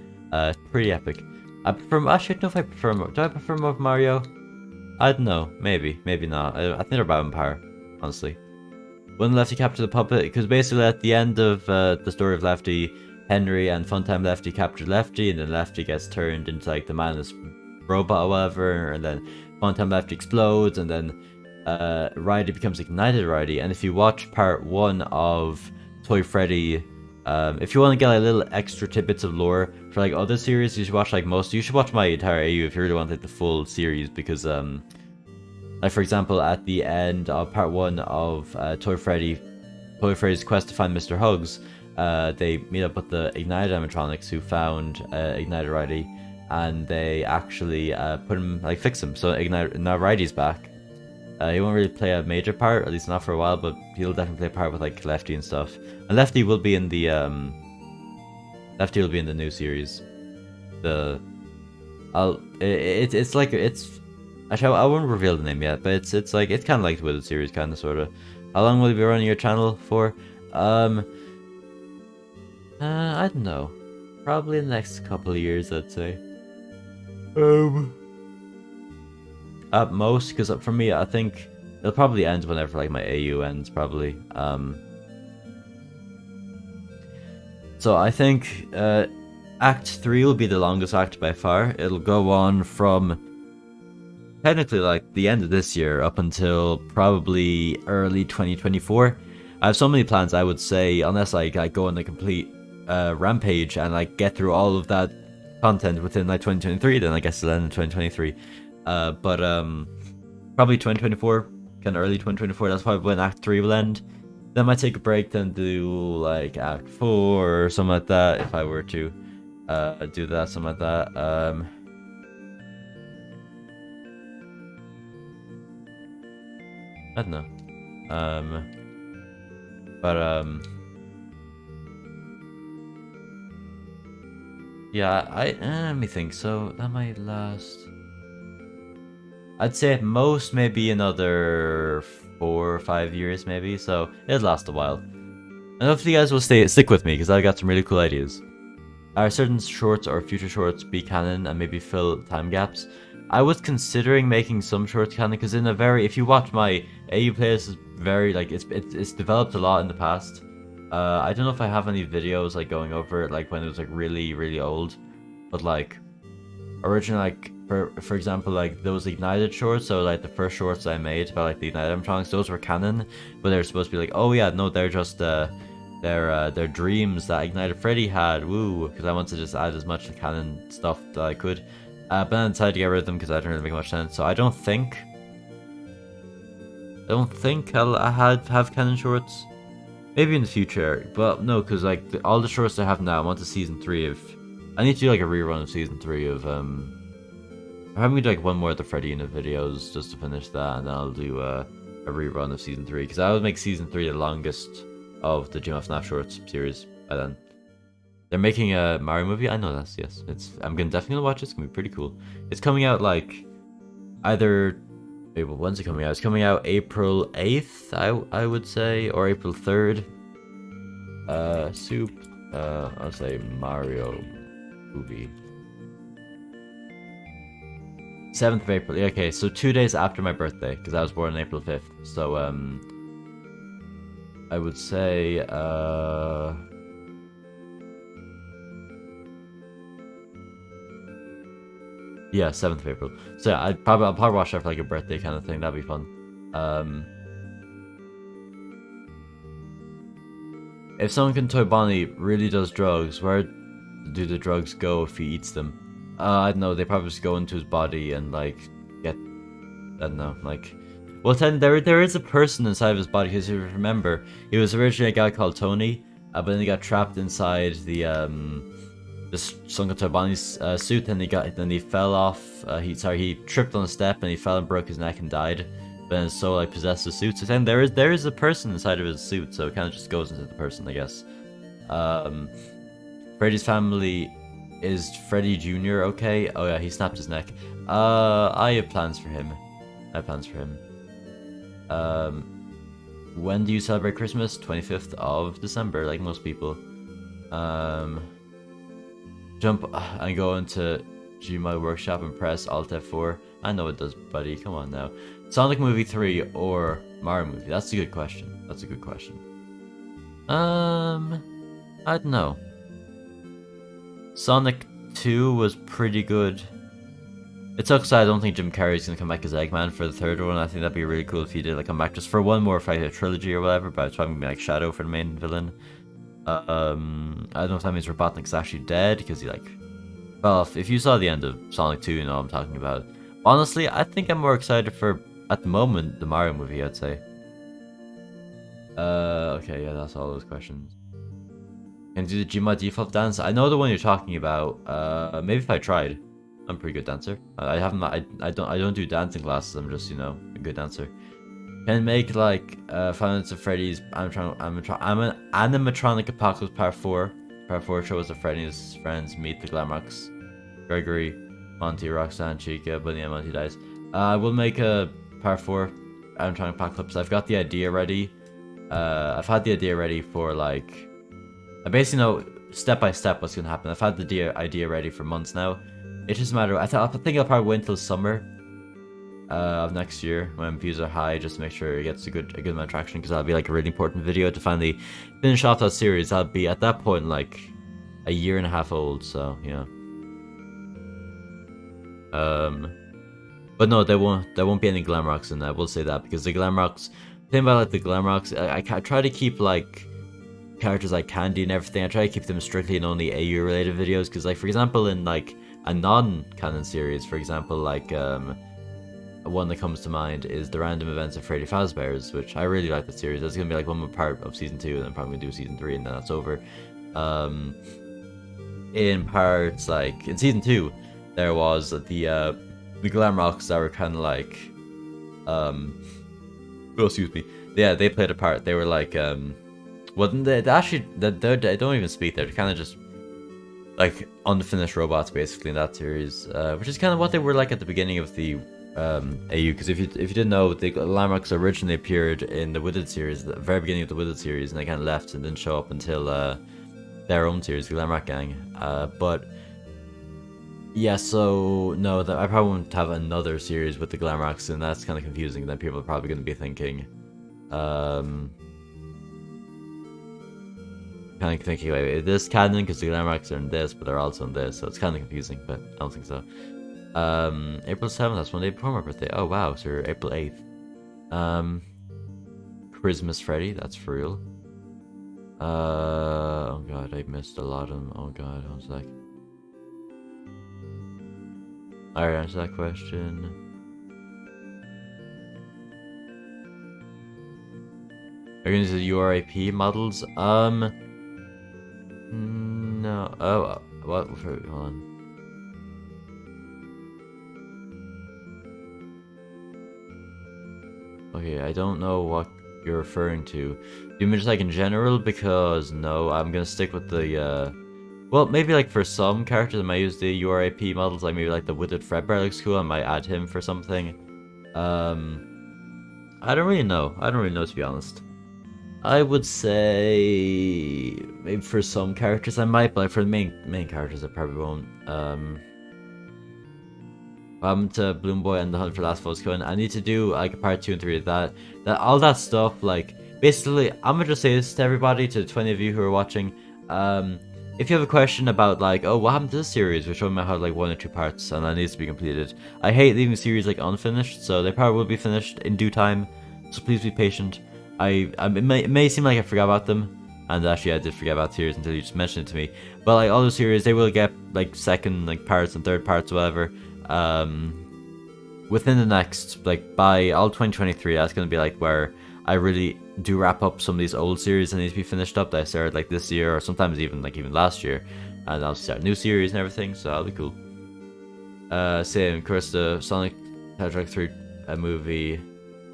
Pretty epic. I prefer. Actually, I don't know if I prefer. Do I prefer more of Mario? I don't know. Maybe, maybe not. I think they're about in power, honestly. When Lefty captured the puppet, because basically at the end of the story of Lefty, Henry and Funtime Lefty captured Lefty, and then Lefty gets turned into like the mindless robot or whatever, and then Funtime Lefty explodes, and then Ridey becomes Ignited Ridey. And if you watch part 1 of Toy Freddy, if you want to get like little extra tidbits of lore for like other series, you should watch like you should watch my entire AU if you really want like the full series, because like for example at the end of part 1 of Toy Freddy's quest to find Mr. Hugs, they meet up with the Ignited animatronics who found Ignited Ridey, and they actually fix him. So now Ridey's back. He won't really play a major part, at least not for a while, but he'll definitely play a part with like Lefty and stuff. And Lefty will be in the new series. Actually, I won't reveal the name yet, but it's kind of like the Withered series, kind of, sort of. How long will you be running your channel for? I don't know. Probably in the next couple of years, I'd say. At most, because for me, I think it'll probably end whenever like my AU ends, probably. So I think Act 3 will be the longest act by far. It'll go on from technically like the end of this year up until probably early 2024. I have so many plans, I would say, unless I go on a complete rampage and like get through all of that content within like 2023, then I guess it'll end in 2023. But probably 2024, kind of early 2024, that's probably when Act 3 will end. Then I might take a break, then do like Act 4 or something like that, if I were to do that, something like that. I don't know. Yeah, let me think. So that might last. I'd say at most maybe another 4 or 5 years, maybe. So it'll last a while. And hopefully you guys will stick with me, because I got some really cool ideas. Are certain shorts or future shorts be canon and maybe fill time gaps? I was considering making some shorts canon, because if you watch my AU playlist, is very like it's developed a lot in the past. I don't know if I have any videos like going over it, like when it was like really, really old, but like originally, like for example, like those Ignited shorts, so like the first shorts I made about like the Ignited animatronics, those were canon, but they're supposed to be like, oh yeah, no, they're just their dreams that Ignited Freddy had, woo, because I wanted to just add as much canon stuff that I could, but then I decided to get rid of them because I didn't really make much sense. So I don't think I have canon shorts. Maybe in the future, but no, because like all the shorts I have now, I'm on to season 3 of. I need to do like a rerun of season 3 of I'm having to do like one more of the Freddy Unit videos just to finish that, and then I'll do a rerun of season 3 because I would make season 3 the longest of the FNAF shorts series by then. They're making a Mario movie. I know that. Yes, I'm gonna definitely watch it. It's gonna be pretty cool. It's coming out like either. Wait, well, when's it coming out? It's coming out April 8th, I would say, or April 3rd. Soup. I'll say Mario movie. 7th of April. Yeah, okay, so 2 days after my birthday, because I was born on April 5th. So I would say yeah, 7th of April. So yeah, I'll probably watch that for like a birthday kind of thing. That'd be fun. If someone can Toy Bonnie really does drugs, where do the drugs go if he eats them? I don't know. They probably just go into his body and like get. I don't know. Like, well, then there is a person inside of his body. Because if you remember, he was originally a guy called Tony, but then he got trapped inside the just sunk into Bonnie's suit, and he fell off. He tripped on a step and he fell and broke his neck and died. But then his soul like possessed the suit. So then there is a person inside of his suit, so it kind of just goes into the person, I guess. Freddy's family is Freddy Jr. Okay? Oh yeah, he snapped his neck. I have plans for him. When do you celebrate Christmas? 25th of December, like most people. Jump and go into Gmail Workshop and press Alt F4. I know it does, buddy. Come on now. Sonic Movie 3 or Mario Movie? That's a good question. I don't know. Sonic 2 was pretty good. It sucks that I don't think Jim Carrey's gonna come back as Eggman for the third one. I think that'd be really cool if he did like come back just for one more fight, trilogy or whatever, but it's probably gonna be like Shadow for the main villain. I don't know if that means Robotnik's actually dead, because he like... Well, if you saw the end of Sonic 2, you know what I'm talking about. Honestly, I think I'm more excited for, at the moment, the Mario movie, I'd say. Okay, yeah, that's all those questions. Can you do the Gmod default dance? I know the one you're talking about. Maybe if I tried. I'm a pretty good dancer. I don't do dancing classes, I'm just, you know, a good dancer. Can make like 5 Minutes of Freddy's animatronic apocalypse part 4. Part 4 shows that Freddy and his friends meet the Glamrocks, Gregory, Monty, Roxanne, Chica, Bunny, and Monty dies. I will make a part 4 animatronic apocalypse. I've got the idea ready. I've had the idea ready for like, I basically know step by step what's gonna happen. I've had the idea ready for months now. It's just a matter of, I think I'll probably wait until summer of next year when views are high, just to make sure it gets a good amount of traction, because that'll be like a really important video to finally finish off that series. That'll be at that point like a year and a half old, so yeah. But no, there won't be any Glamrocks in that. I will say that, because the Glamrocks, the thing about like the Glamrocks, I try to keep like characters like Candy and everything. I try to keep them strictly in only AU related videos, because like for example in like a non-canon series, for example like one that comes to mind is the Random Events of Freddy Fazbear's, which I really like that series. That's gonna be like one more part of season 2, and I'm probably gonna do season 3, and then that's over. In parts like in season 2, there was the Glamrocks that were kind of like oh excuse me, yeah, they played a part. They were like well, they actually they don't even speak there. They're kind of just like unfinished robots basically in that series, which is kind of what they were like at the beginning of the AU. Because if you didn't know, the Glamrocks originally appeared in the Withered series, the very beginning of the Withered series, and they kind of left and didn't show up until their own series, the Glamrock Gang. But yeah, so no, I probably won't have another series with the Glamrocks, and that's kind of confusing. Then people are probably going to be thinking, kind of thinking, wait, is this canon? Because the landmarks are in this, but they're also in this, so it's kind of confusing, but I don't think so. April 7th, that's one day before my birthday. Oh wow, so April 8th. Christmas Freddy, that's for real. Oh god, I missed a lot of them. Oh god, one sec. Alright, answer that question. Are you gonna do URIP models? No. Oh, what? Hold on. Okay, I don't know what you're referring to. Do you mean just like in general? Because no, I'm gonna stick with the well, maybe like for some characters I might use the URIP models, like maybe like the Withered Fredbear looks cool, I might add him for something. I don't really know. I don't really know, to be honest. I would say maybe for some characters I might, but like for the main characters I probably won't. I'm to Bloom Boy and the Hunt for Last Votes Coin. I need to do like a part 2 and 3 of that. All that stuff, like basically I'm gonna just say this to everybody, to the 20 of you who are watching. If you have a question about like, oh, what happened to this series, which only might have like 1 or 2 parts and that needs to be completed. I hate leaving series like unfinished, so they probably will be finished in due time. So please be patient. It may seem like I forgot about them, and actually I did forget about series until you just mentioned it to me. But like all those series, they will get like second like parts and third parts, or whatever. Within the next, like by all 2023, that's gonna be like where I really do wrap up some of these old series that need to be finished up that I started like this year, or sometimes even last year, and I'll start new series and everything, so that'll be cool. Same, of course, the Sonic Hedgehog 3 movie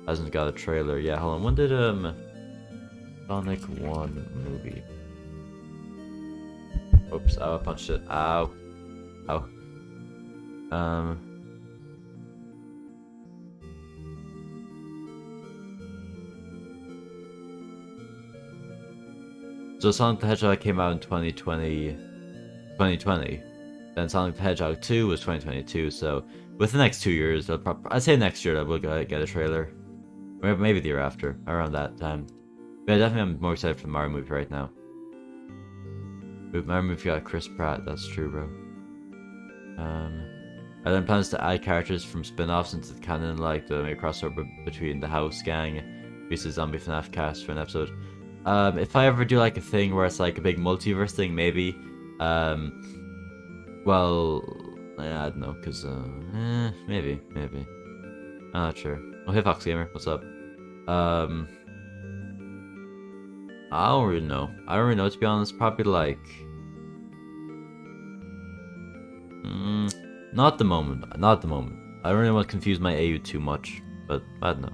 hasn't got a trailer. Yeah, hold on. When did Sonic 1 movie? Oops! Oh, I punched it. Ow! Ow! So Sonic the Hedgehog came out in 2020. Then Sonic the Hedgehog 2 was 2022. So within the next 2 years, I'd say next year that we'll get a trailer. Or maybe the year after, around that time. But definitely I'm more excited for the Mario movie right now. Mario movie got Chris Pratt, that's true, bro. Are there plans to add characters from spin-offs into the canon, like the crossover between the House Gang versus Zombie FNAF cast for an episode? If I ever do like a thing where it's like a big multiverse thing, maybe. Well, yeah, I don't know, cause maybe. I'm not sure. Oh, hey Fox Gamer, what's up? I don't really know. To be honest. Probably like, not at the moment. I don't really want to confuse my AU too much, but I don't know.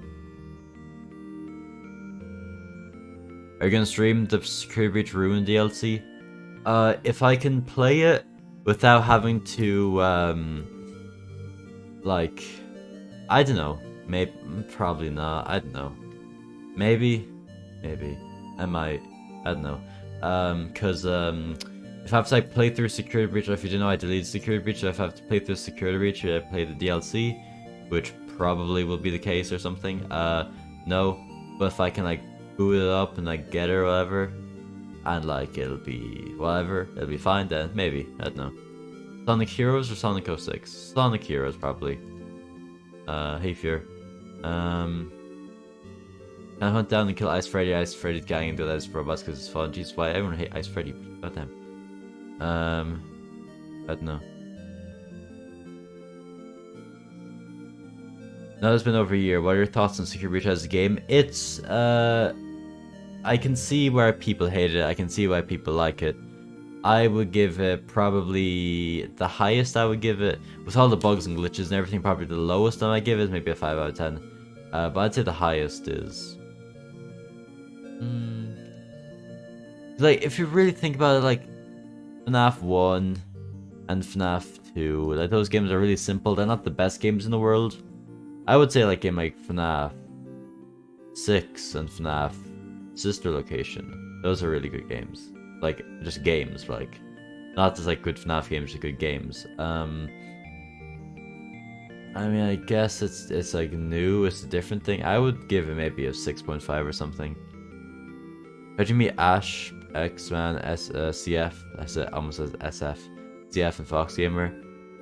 Are you gonna stream the Security Breach Ruin DLC? If I can play it without having to, like, I don't know. Maybe, probably not. I don't know. Maybe. I might. I don't know. Cause if I have to like play through Security Breach, or if you didn't know, I deleted Security Breach. So if I have to play through Security Breach, I play the DLC, which probably will be the case or something. No. But if I can like boot it up and like get it or whatever, and like it'll be whatever, it'll be fine then. Maybe. I don't know. Sonic Heroes or Sonic 06? Sonic Heroes probably. Hey Fear. Can I hunt down and kill Ice Freddy's gang and do that as robots because it's fun? Jeez, why everyone hate Ice Freddy? Goddamn. I don't know. Now it's been over a year. What are your thoughts on Secret Breach as a game? It's I can see where people hate it. I can see why people like it. I would give it probably the highest I would give it, with all the bugs and glitches and everything, probably the lowest I might give it is maybe a 5 out of 10. But I'd say the highest is... Like, if you really think about it, like, FNAF 1 and FNAF 2, like, those games are really simple. They're not the best games in the world. I would say, like, a game like FNAF 6 and FNAF Sister Location, those are really good games. Like, just games, like, not just like good FNAF games, just good games. I mean, I guess it's like new, it's a different thing. I would give it maybe a 6.5 or something. How'd you meet Ash? X-Man, CF, I said almost says SF, CF and Fox Gamer.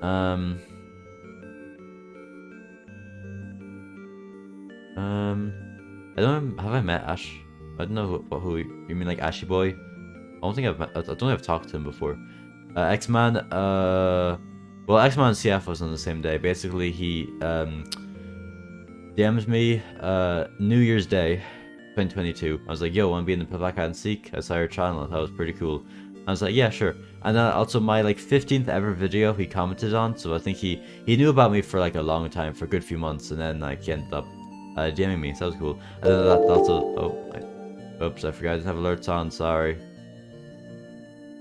I don't have I met Ash. I don't know who you mean, like Ashy Boy. I don't think I don't think I've talked to him before. X-Man, well, X-Man and CF was on the same day. Basically, he DM'd me New Year's Day 2022. I was like, yo, wanna be in the Black Hide and Seek? I saw your channel. That was pretty cool. I was like, yeah, sure. And then also my like 15th ever video he commented on, so I think he knew about me for like a long time, for a good few months, and then like he ended up DMing me, so that was cool. And then that also, oops, I forgot to have alerts on, sorry.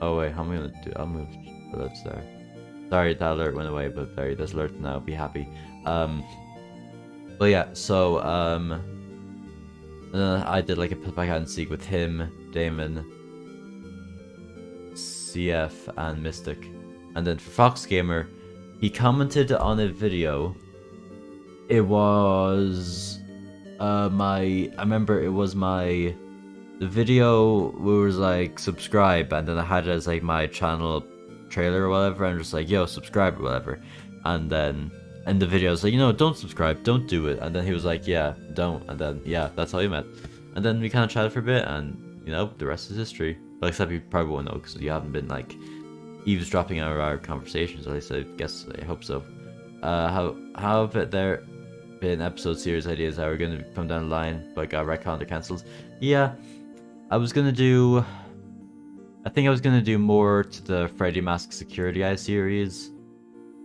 Oh wait, how am I gonna do? I'll move alerts there. Sorry, that alert went away, but there, there's alert now, be happy. But yeah, so I did like a Black Hide and Seek with him, Damon, CF, and Mystic. And then for Fox Gamer, he commented on a video. It was I remember it was the video where it was like subscribe, and then I had it as like my channel trailer or whatever, and just like, yo, subscribe or whatever. And then in the video I was like, you know, don't subscribe, don't do it. And then he was like, yeah, don't. And then yeah, that's how we met. And then we kind of chatted for a bit, and you know, the rest is history. Well, except you probably won't know because you haven't been like eavesdropping our conversations, at least I hope so. How have there been episode series ideas that were going to come down the line but got retconned or cancelled? Yeah, I think I was gonna do more to the Freddy Mask Security Eye series.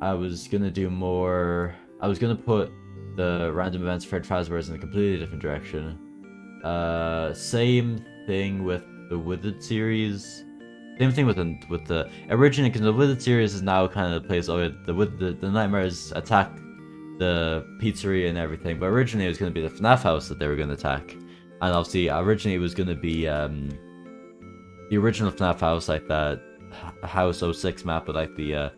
I was gonna put the random events Fred Fazbear's in a completely different direction. Same thing with the Withered series. Same thing with the originally, because the Withered series is now kind of the place the nightmares attack the pizzeria and everything, but originally it was going to be the FNAF house that they were going to attack. And obviously originally it was going to be the original FNAF house, like that House 06 map with like the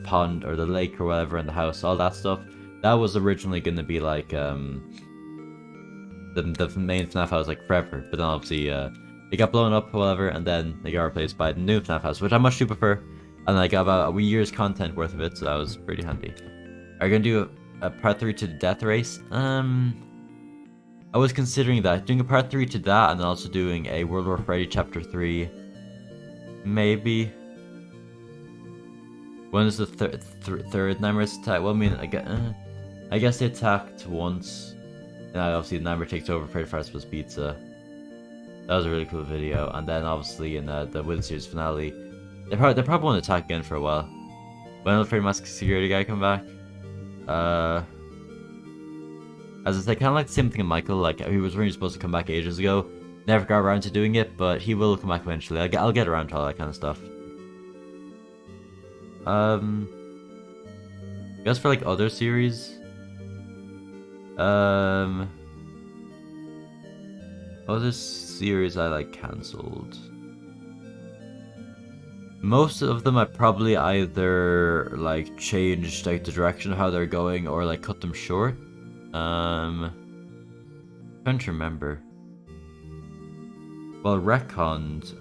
pond or the lake or whatever in the house, all that stuff. That was originally going to be like the main FNAF house like forever, but then obviously it got blown up or whatever, and then they got replaced by the new FNAF house, which I much do prefer, and I got about a year's content worth of it, so that was pretty handy. Are you gonna do a part 3 to the Death Race? I was considering that, doing a part 3 to that, and then also doing a World War Freddy Chapter 3. Maybe. When is the third Nightmares attack? Well, I mean, I guess they attacked once. And obviously the Nightmare takes over Freddy Fazbear's Pizza. That was a really cool video. And then obviously in the Withered series finale, they probably won't attack again for a while. When will the Freddy Mask Security guy come back? As I say, kind of like the same thing in Michael, like he was really supposed to come back ages ago, never got around to doing it, but he will come back eventually. I'll get around to all that kind of stuff. I guess for like other series, other series I like cancelled. Most of them I probably either like changed like the direction of how they're going or like cut them short. Trying to remember. Well, retconned.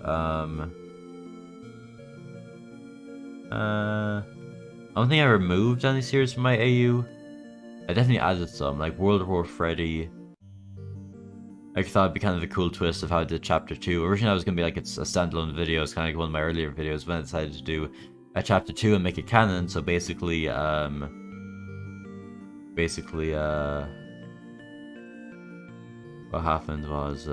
I don't think I removed any series from my AU. I definitely added some, like World War Freddy. I thought it'd be kind of a cool twist of how I did Chapter 2. Originally I was going to be like it's a standalone video, it's kind of like one of my earlier videos, when I decided to do a Chapter 2 and make it canon, so basically, what happened was, you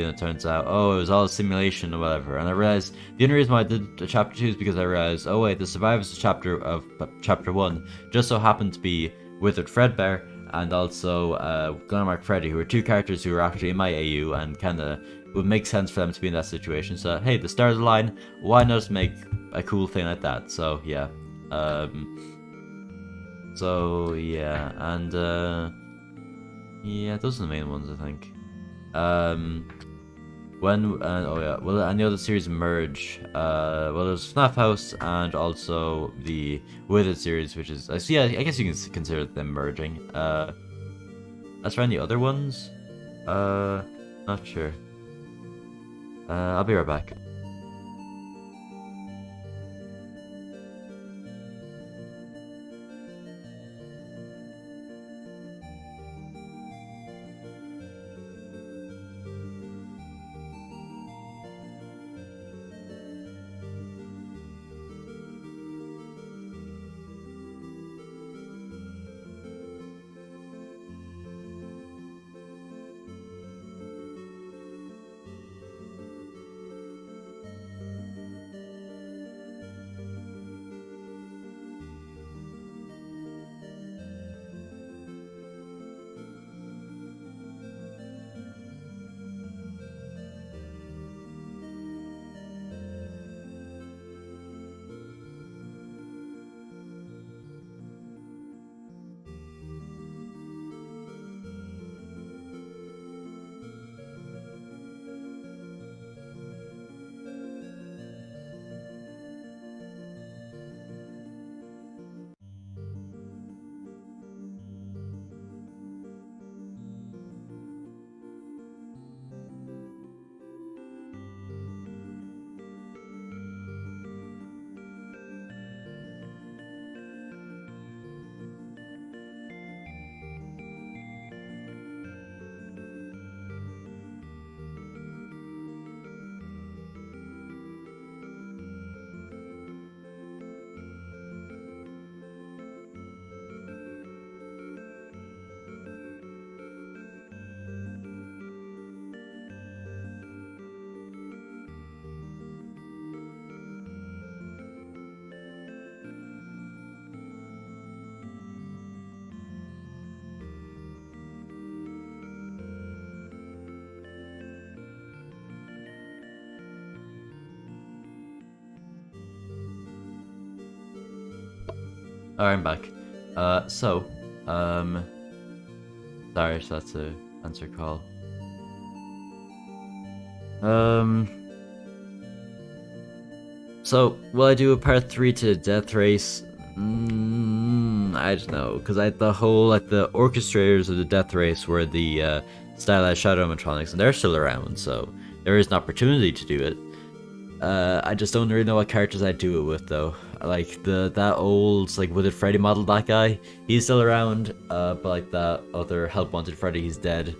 know, it turns out, oh, it was all a simulation or whatever, and I realized, the only reason why I did the Chapter 2 is because I realized, oh wait, the Survivors chapter of Chapter 1 just so happened to be Withered Fredbear, and also Glammark Freddy, who were two characters who were actually in my AU, and kinda would make sense for them to be in that situation, so hey, the stars align, why not just make a cool thing like that? So yeah, and yeah, those are the main ones, I think. And the other series merge. Well, there's FNAF House and also the Withered series, which is, yeah, I guess you can consider them merging. As for any other ones, not sure. I'll be right back. Alright, I'm back. Sorry, so that's a answer call. So, will I do a part 3 to Death Race? I don't know, because the whole, the orchestrators of the Death Race were the, stylized Shadow animatronics, and they're still around, so there is an opportunity to do it. I just don't really know what characters I'd do it with, though. Like, that old, Wooded Freddy model, that guy, he's still around, but, that other Help Wanted Freddy, he's dead.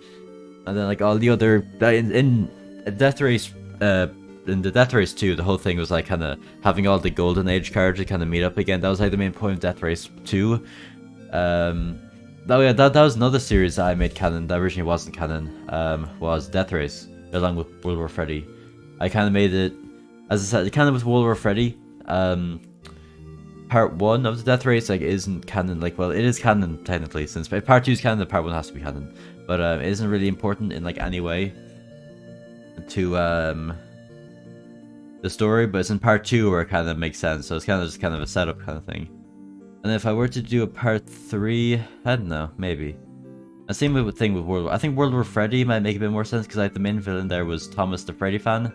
And then, all the other, in Death Race, in the Death Race 2, the whole thing was, kind of having all the Golden Age characters kind of meet up again. That was, the main point of Death Race 2. That was another series that I made canon that originally wasn't canon, was Death Race, along with World War Freddy. I kind of made it, as I said, kind of with World War Freddy, part 1 of the Death Race, isn't canon, well, it is canon, technically, since part 2 is canon, part 1 has to be canon, but, it isn't really important in, any way to, the story, but it's in part 2 where it kind of makes sense, so it's kind of just kind of a setup kind of thing. And if I were to do a part 3, I don't know, maybe. The same thing with World War. I think World War Freddy might make a bit more sense, because the main villain there was Thomas the Freddy fan.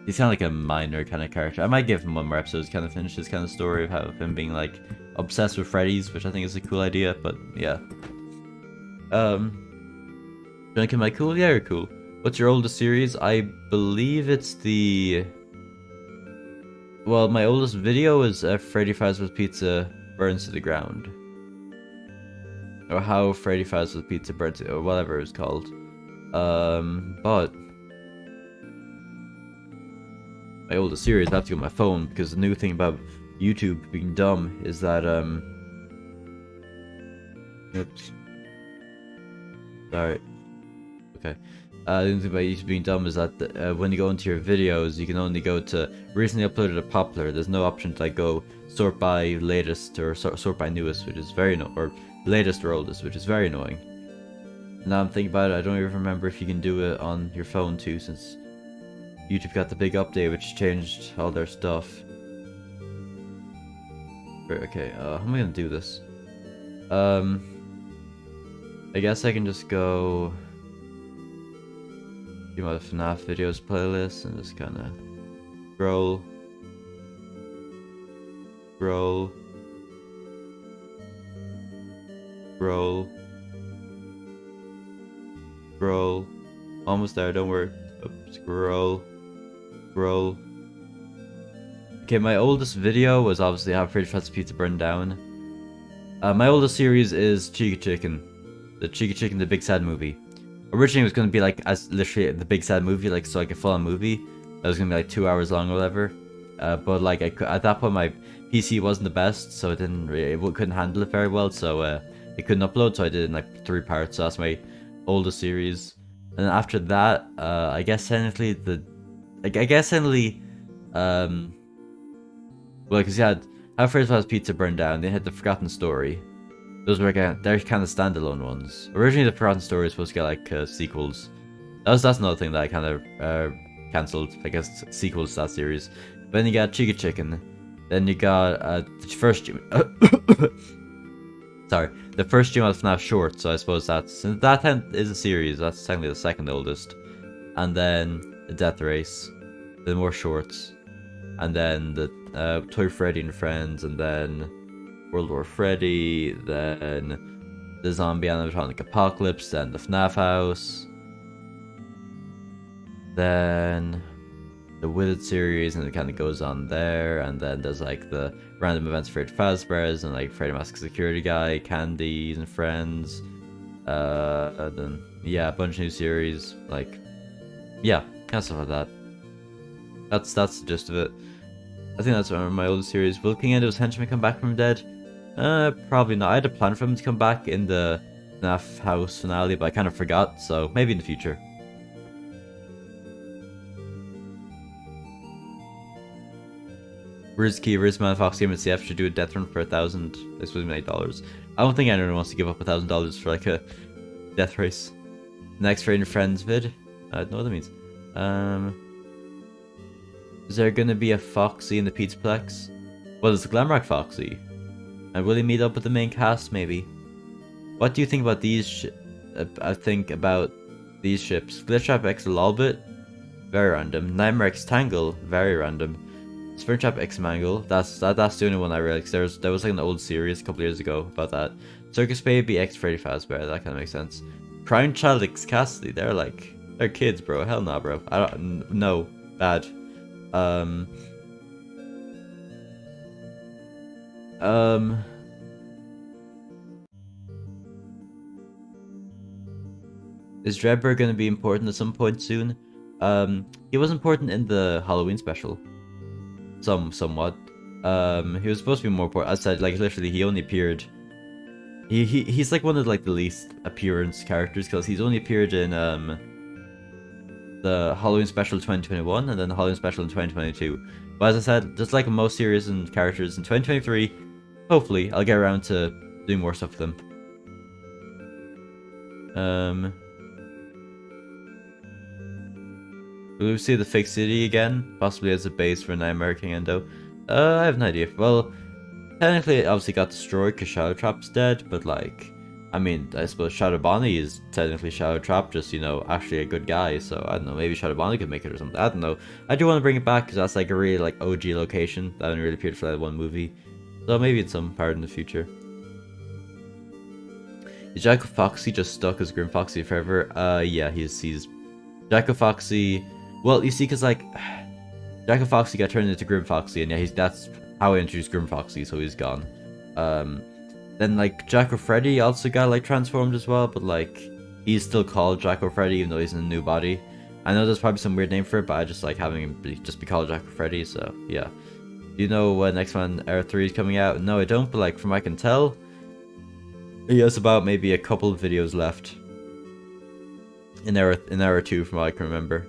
He's kind of a minor kind of character. I might give him one more episode to kind of finish his kind of story of him being obsessed with Freddy's, which I think is a cool idea, but yeah. Junkie, am I cool? Yeah, you're cool. What's your oldest series? I believe it's the... Well, my oldest video is Freddy Fries with Pizza Burns to the Ground. Or How Freddy Fries with Pizza Burns to... or whatever it's called. But... my oldest series, I have to go on my phone, because the new thing about YouTube being dumb is that, oops. Sorry. Okay. The new thing about YouTube being dumb is that when you go into your videos, you can only go to recently uploaded to popular. There's no option to go sort by latest or sort by newest, which is very annoying, or latest or oldest, which is very annoying. Now I'm thinking about it, I don't even remember if you can do it on your phone too, since YouTube got the big update which changed all their stuff. Okay, how am I gonna do this? I guess I can just go do my FNAF videos playlist and just kind of scroll, scroll, scroll, scroll, Almost there, don't worry. Oh, scroll. Scroll. Okay, my oldest video was obviously how Fridge Fest Pizza burned down. My oldest series is Cheeky Chicken. The Cheeky Chicken, the Big Sad Movie. Originally it was going to be like, as literally the Big Sad Movie, like, so like a full-on movie. That was going to be like 2 hours long or whatever. But like, at that point my PC wasn't the best, so it couldn't handle it very well, so it couldn't upload, so I did it in like 3 parts, so that's my oldest series. And then after that, I guess technically well, because you had How Fridge Fest Pizza Burned Down, they had The Forgotten Story. Those were they're kind of standalone ones. Originally, The Forgotten Story was supposed to get like sequels. That's another thing that I kind of cancelled. I guess sequels to that series. But then you got Cheeky Chicken. Then you got the first sorry, the first Jim out of FNAF short. So I suppose since that is a series, that's technically the second oldest. And then the Death Race, then more shorts, and then the Toy Freddy and Friends, and then World War Freddy, then the Zombie Animatronic Apocalypse, then the FNAF House, then the Withered series, and it kind of goes on there, and then there's like the Random Events Freddy Fazbear's, and like Freddy Mask Security Guy, Candies and Friends, then yeah, a bunch of new series, like, yeah, kind of stuff like that. That's the gist of it. I think that's one of my oldest series. Will King Endo's henchman come back from dead? Probably not. I had a plan for him to come back in the FNAF house finale, but I kind of forgot, so maybe in the future. Rizky, Rizman, Fox Game, and CF should do a death run for $1,000. This was $8. I don't think anyone wants to give up $1,000 for like a death race. Next Friend and Friends vid. I don't know what that means. Is there gonna be a Foxy in the Pizzaplex? Well, there's a Glamrock Foxy. And will he meet up with the main cast, maybe? What do you think about these I think about these ships? Glitchtrap X Lolbit? Very random. Nightmare X Tangle? Very random. Springtrap X Mangle? That's the only one I really like. There was like an old series a couple years ago about that. Circus Baby X Freddy Fazbear, that kind of makes sense. Crown Child X Cassidy, they're kids, bro. Hell nah, bro. No. Bad. Is Drebber gonna be important at some point soon? He was important in the Halloween special. Somewhat. He was supposed to be more important. I said, like, literally, he only appeared. He's like one of like the least appearance characters, because he's only appeared in the Halloween special 2021 and then the Halloween special in 2022. But as I said, just like most series and characters in 2023, hopefully I'll get around to doing more stuff with them. Will we see the fake city again? Possibly as a base for Nightmare King Endo? I have no idea. Well, technically it obviously got destroyed because Shadow Trap's dead, but like, I mean, I suppose Shadow Bonnie is technically Shadow Trap, just, you know, actually a good guy, so I don't know, maybe Shadow Bonnie could make it or something, I don't know. I do want to bring it back because that's like a really like OG location that only really appeared for that one movie, so maybe in some part in the future. Is Jacko Foxy just stuck as Grim Foxy forever? Yeah, he's Jacko Foxy. Well, you see, because like Jacko Foxy got turned into Grim Foxy, and yeah, that's how I introduced Grim Foxy, so he's gone. Then like Jacko Freddy also got like transformed as well, but like he's still called Jacko Freddy even though he's in a new body. I know there's probably some weird name for it, but I just like having him just be called Jacko Freddy, so yeah. Do you know when X-Men Era 3 is coming out? No, I don't, but like from what I can tell, he has about maybe a couple of videos left in Era 2 from what I can remember.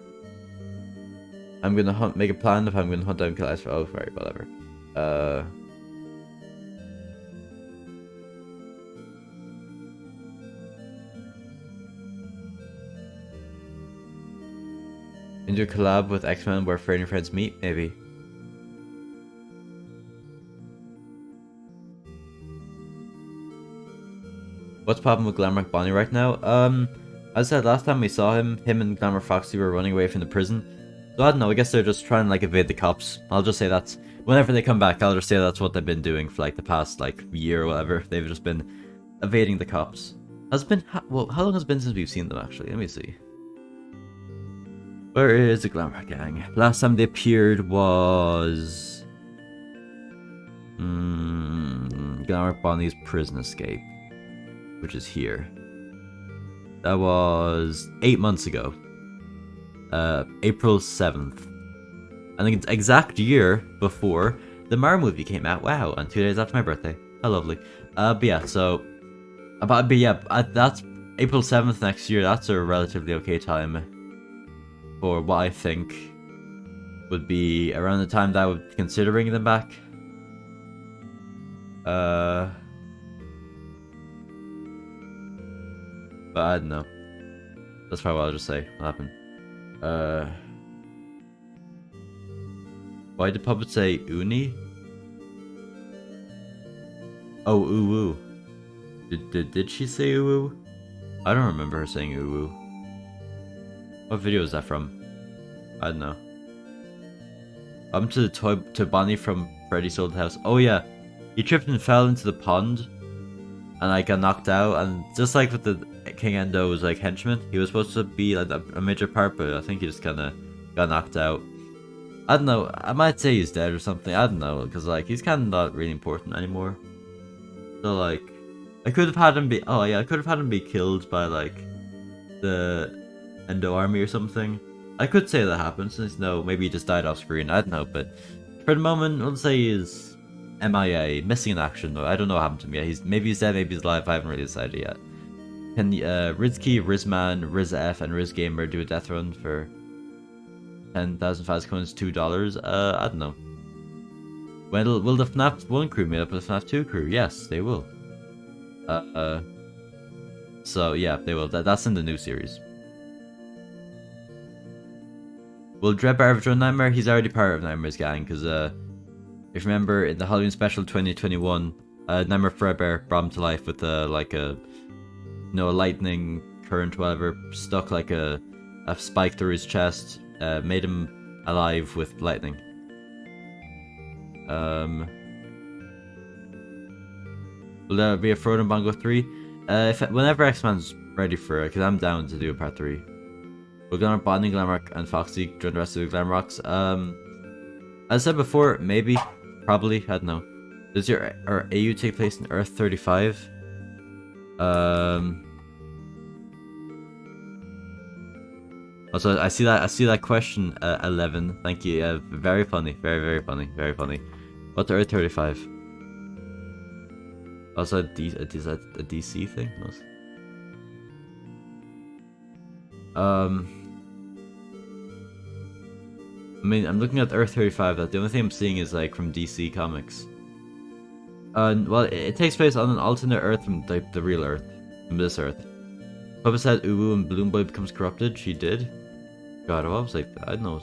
I'm gonna make a plan if I'm gonna hunt down kill ice for right, whatever. Into a collab with X-Men where Freddy and Friends meet, maybe. What's popping with Glamrock Bonnie right now? As I said last time we saw him and Glamour Foxy were running away from the prison. So I don't know, I guess they're just trying to like evade the cops. I'll just say that's, whenever they come back, I'll just say that's what they've been doing for like the past like year or whatever. They've just been evading the cops. Well, how long has it been since we've seen them actually? Let me see. Where is the Glamrock Gang? Last time they appeared was... Glamrock Bonnie's Prison Escape, which is here. That was 8 months ago. April 7th. I think it's exact year before the Mario movie came out. Wow, and 2 days after my birthday. How lovely. But yeah, so... but yeah, that's April 7th next year. That's a relatively okay time for what I think would be around the time that I would consider bringing them back. But I don't know. That's probably what I'll just say. What happened? Why did Puppet say uni? Oh, ooh. Did she say ooh? I don't remember her saying ooh. What video is that from? I don't know. I'm to Bonnie from Freddy's Old House. Oh yeah, he tripped and fell into the pond, and I got knocked out. And just like with the King Endo's like henchman, he was supposed to be like a major part, but I think he just kind of got knocked out. I don't know. I might say he's dead or something. I don't know, because like he's kind of not really important anymore. So like, I could have had him be. Oh yeah, I could have had him be killed by like the Endo army or something. I could say that happened, since no, maybe he just died off screen. I don't know, but for the moment, we'll say he's MIA, missing in action. Though I don't know what happened to him yet. Maybe he's dead, maybe he's alive. I haven't really decided yet. Can Rizky, Rizman, RizF, and RizGamer do a death run for 10,000 fast coins, $2? I don't know. Will the FNAF 1 crew meet up with the FNAF 2 crew? Yes, they will. So yeah, they will. That's in the new series. Will Dreadbar join Nightmare? He's already part of Nightmare's gang, because if you remember in the Halloween special 2021, Nightmare Fredbear brought him to life with like a a lightning current, whatever, stuck like a spike through his chest, made him alive with lightning. Will there be a Frodo Bongo 3? Whenever X-Man's ready for it, because I'm down to do a part 3. We're gonna Bonnie, Glamrock, and Foxy join the rest of the Glamrocks. As I said before, maybe, probably, I don't know. Does your AU take place in Earth 35? Also, I see that question, 11. Thank you. Very funny, very funny, very funny. What's Earth 35? Also, is that a DC thing? I mean, I'm looking at Earth 35. That the only thing I'm seeing is like from DC Comics. Well, it takes place on an alternate Earth from the real Earth, from this Earth. Papa said Uwu and Balloon Boy becomes corrupted. She did. God, I was like, I don't know.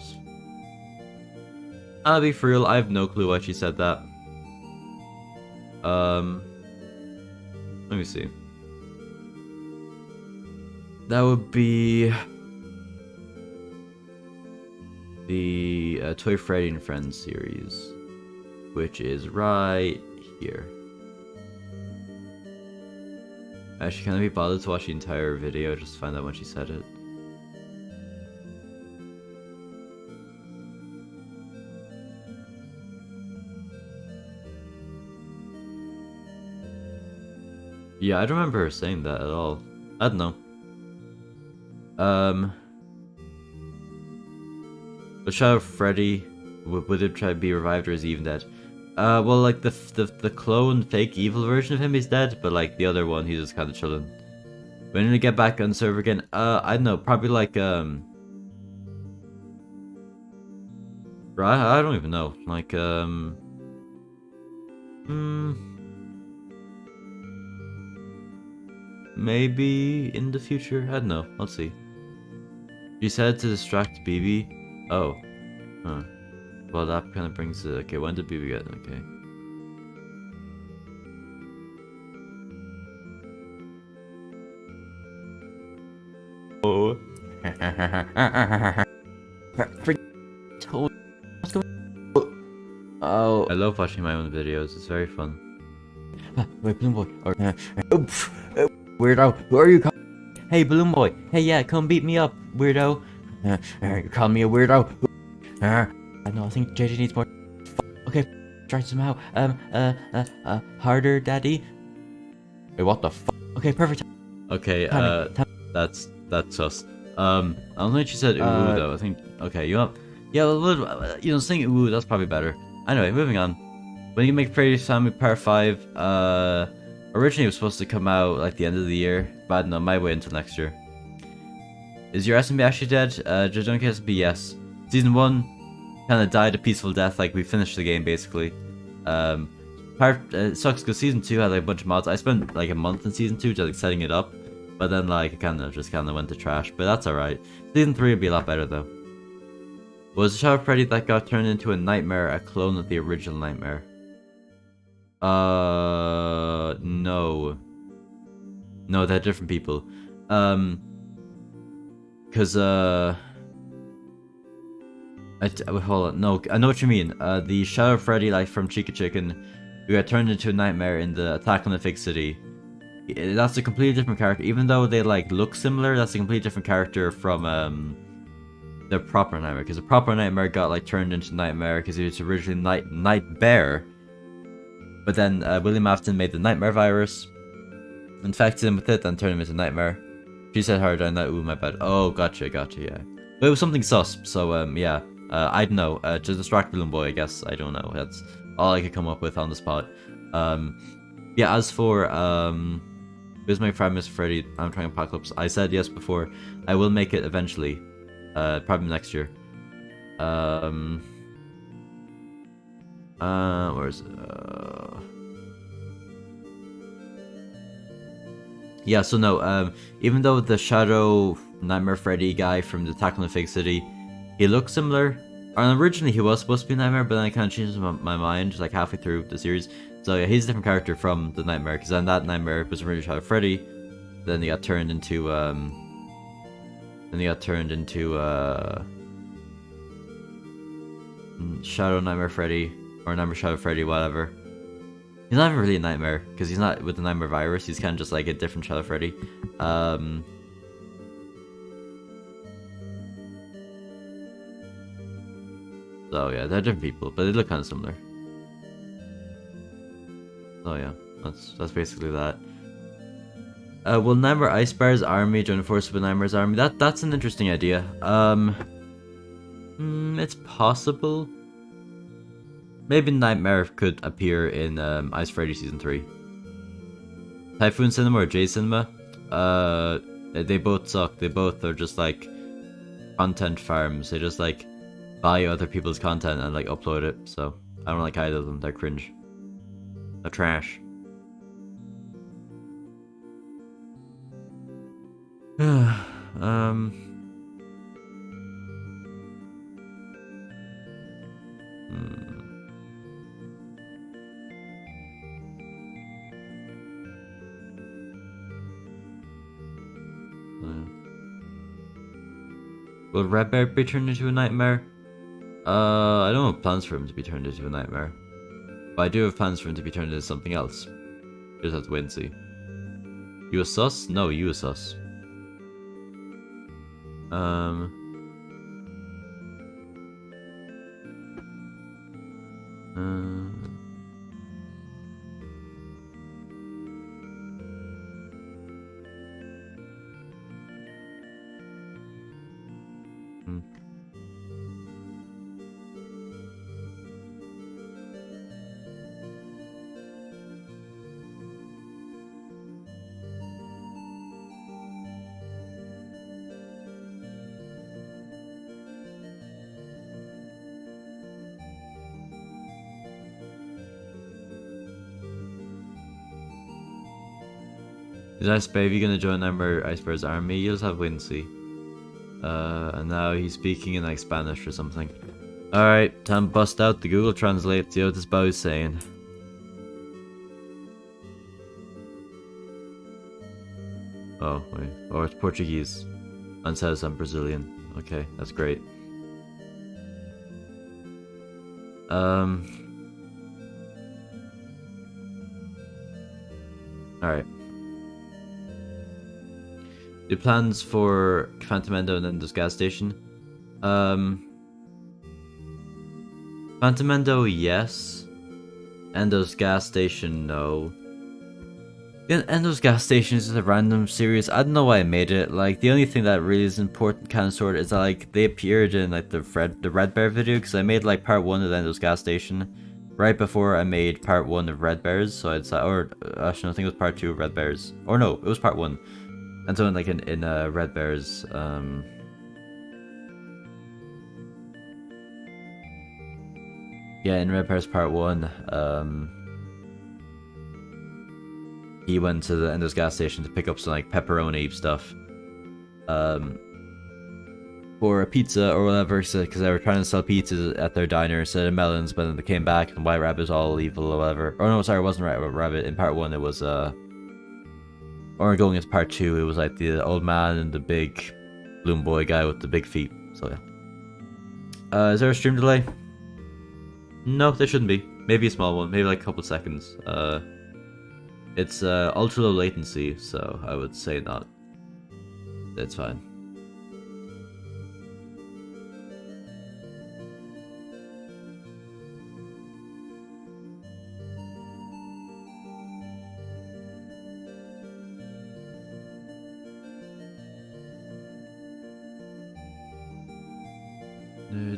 I'll be for real. I have no clue why she said that. Let me see. That would be the Toy Freddy and Friends series, which is right here. Actually, can I be bothered to watch the entire video just to find out when she said it? Yeah, I don't remember her saying that at all. I don't know. The Shadow of Freddy, would it try to be revived, or is he even dead? Well, like the clone fake evil version of him is dead, but like the other one, he's just kind of chilling. When did he get back on the server again? I don't know, probably like I don't even know. Like maybe in the future. I don't know. Let's see. She said to distract BB. Oh. Huh. Well, that kind of brings it. Okay, when did BB get? Okay. Oh. Oh. I love watching my own videos. It's very fun. Wait, Balloon Boy. Weirdo. Who are you? Hey, Balloon Boy. Hey, yeah, come beat me up, weirdo. You're calling me a weirdo. No, I think JJ needs more. Okay, try somehow. Harder, daddy. Wait, what the fuck? Okay, perfect. Okay, that's sus. I don't think she said ooh though. I think okay, yeah, well, saying ooh, that's probably better. Anyway, moving on. When you make Freddy's Family Part 5, originally it was supposed to come out like the end of the year, but no, might wait until next year. Is your SMB actually dead? Junkie SMB, yes. Season 1 kind of died a peaceful death, like we finished the game basically. It sucks because Season 2 had like a bunch of mods. I spent like a month in Season 2 just like setting it up, but then like it kind of went to trash, but that's alright. Season 3 would be a lot better though. Was the Shadow Freddy that got turned into a nightmare a clone of the original nightmare? No. No, they're different people. Cause hold on, no, I know what you mean. The Shadow Freddy, like from Chica Chicken, who got turned into a nightmare in the Attack on the Fig City. That's a completely different character, even though they like look similar. That's a completely different character from the proper nightmare. Because the proper nightmare got like turned into nightmare because he was originally Night Bear. But then William Afton made the nightmare virus, infected him with it, then turned him into nightmare. She said hard on that. Ooh, my bad. Oh, gotcha, yeah. But it was something sus. So yeah. I don't know. Just distract Balloon Boy, I guess. I don't know. That's all I could come up with on the spot. Yeah. As for who's my friend, Mr. Freddy? I'm trying Apocalypse. I said yes before. I will make it eventually. Probably next year. Where is it? Yeah, so no, even though the Shadow Nightmare Freddy guy from the Attack on the Fig City, he looks similar. And originally he was supposed to be Nightmare, but then I kind of changed my mind just like halfway through the series. So yeah, he's a different character from the Nightmare, because then that Nightmare was originally Shadow Freddy. Then he got turned into Shadow Nightmare Freddy, or Nightmare Shadow Freddy, whatever. He's not even really a nightmare, because he's not with the nightmare virus. He's kind of just like a different Shadow Freddy. So yeah, they're different people, but they look kind of similar. So yeah, that's basically that. Will Nightmare Ice Bear's army join the forces of Nightmare's army? That's an interesting idea. It's possible. Maybe Nightmare could appear in Ice Freddy Season 3. Typhoon Cinema or J Cinema? They both suck. They both are just like content farms. They just like buy other people's content and like upload it. So I don't like either of them. They're cringe. They're trash. Will Red Bear be turned into a nightmare? I don't have plans for him to be turned into a nightmare. But I do have plans for him to be turned into something else. Just have to wait and see. You a sus? No, you a sus. Is Ice Baby gonna join Nightmare Ice Bear's army? You'll just have to wait and see. And now he's speaking in like Spanish or something. Alright, time to bust out the Google Translate, see what this bow is saying. Oh, wait. Oh, it's Portuguese. And says I'm Brazilian. Okay, that's great. Alright. The plans for Phantom Endo and then this gas station. Phantom Endo, yes. Endo's gas station, no. Endo's gas station is just a random series. I don't know why I made it. Like, the only thing that really is important, kind of sort of, is that like they appeared in like the Red Bear video, because I made like part 1 of Endo's gas station right before I made part 1 of Red Bears. So I'd say, or actually, I think it was part 2 of Red Bears, or no, it was part 1. And so like in Red Bears, yeah, in Red Bears part 1, he went to the Endo's gas station to pick up some like pepperoni stuff, for a pizza or whatever, because they were trying to sell pizzas at their diner instead of melons. But then they came back and White Rabbit's all evil or whatever. Or no, sorry, it wasn't White Rabbit. In part 1, it was or going into part 2, it was like the old man and the big Bloom Boy guy with the big feet. So yeah. Is there a stream delay? No, there shouldn't be. Maybe a small one. Maybe like a couple of seconds. It's ultra low latency, so I would say not. It's fine.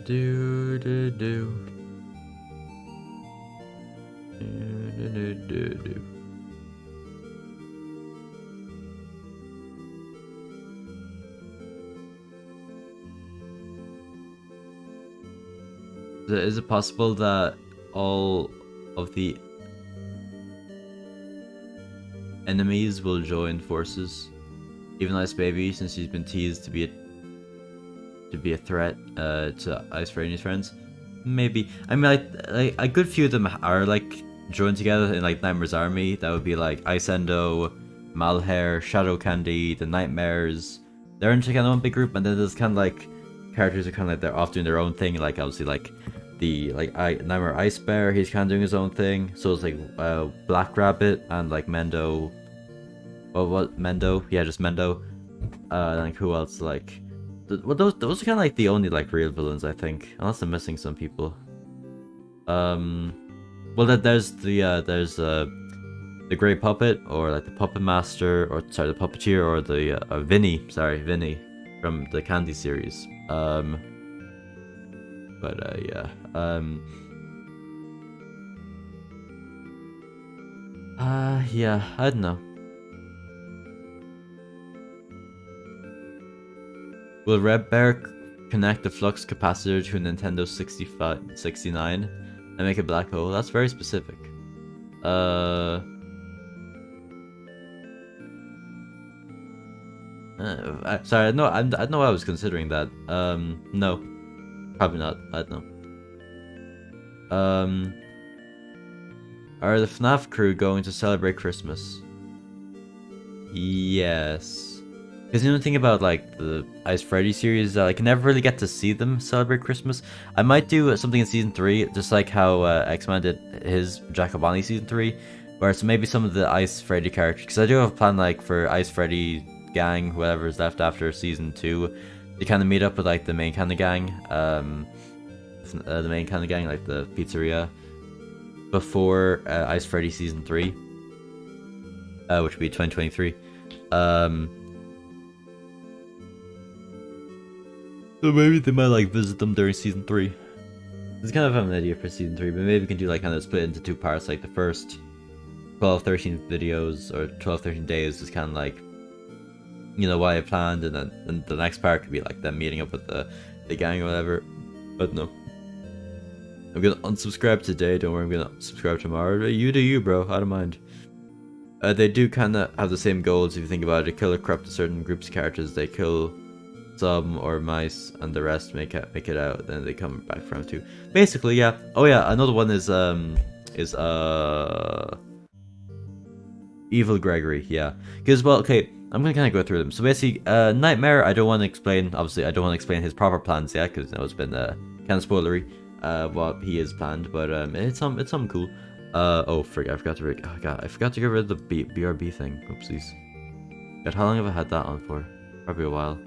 Do do do do. Is it possible that all of the enemies will join forces? Even Ice Baby, since he's been teased to be a threat to Ice Freddy's friends? Maybe. I mean, a good few of them are like joined together in like Nightmare's army. That would be like Ice Endo, Malhair, Shadow Candy, the Nightmares. They're into kind of one big group, and then there's kind of like characters are kind of like they're off doing their own thing. Like obviously like the Nightmare Ice Bear, he's kind of doing his own thing. So it's like Black Rabbit and like Mendo. Well, what Mendo? Yeah, just Mendo. Like who else? Like, well, those are kind of like the only like real villains, I think, unless I'm missing some people. Well, there's the Grey Puppet, or like the Puppet Master, or sorry, the Puppeteer, or the Vinny from the Candy series. Yeah. Yeah, I don't know. Will Red Bear connect the flux capacitor to a Nintendo 69 and make a black hole? That's very specific. Sorry, I know I was considering that. No. Probably not. I don't know. Are the FNAF crew going to celebrate Christmas? Yes. Because the only thing about like the Ice Freddy series is that I can never really get to see them celebrate Christmas. I might do something in season 3, just like how X-Man did his Jacobani season 3, where it's maybe some of the Ice Freddy characters. Because I do have a plan like for Ice Freddy gang, whoever is left after season 2, to kind of meet up with like the main kind of gang, like the pizzeria, before Ice Freddy season 3, which would be 2023. So maybe they might like visit them during season 3. It's kind of an idea for season 3, but maybe we can do like kind of split into 2 parts, like the first 12-13 videos or 12-13 days is kind of like, you know, what I planned, and then the next part could be like them meeting up with the gang or whatever. But no, I'm gonna unsubscribe today. Don't worry, I'm gonna subscribe tomorrow. You do you, bro. I don't mind. They do kind of have the same goals if you think about it. They kill or corrupt certain groups of characters. They kill some or mice, and the rest make it out. Then they come back from 2. Basically, yeah. Oh yeah, another one is Evil Gregory. Yeah, because well, okay. I'm gonna kind of go through them. So basically, Nightmare, I don't want to explain. Obviously, I don't want to explain his proper plans yet, because you know, it's been kind of spoilery what he has planned. But it's something cool. Oh, I forgot to get rid of the BRB thing. Oopsies. God, how long have I had that on for? Probably a while.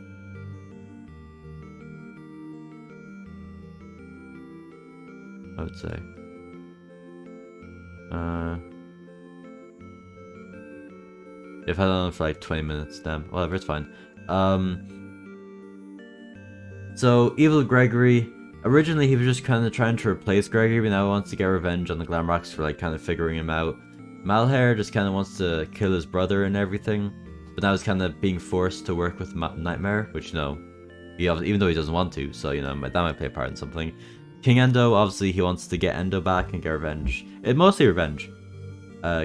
I would say. If I don't know for like 20 minutes, damn, whatever, it's fine. So Evil Gregory, originally he was just kind of trying to replace Gregory, but now he wants to get revenge on the Glamrocks for like kind of figuring him out. Malhair just kind of wants to kill his brother and everything, but now he's kind of being forced to work with Nightmare, which, you know, even though he doesn't want to, so, you know, that might play a part in something. King Endo, obviously he wants to get Endo back and get revenge. Mostly revenge.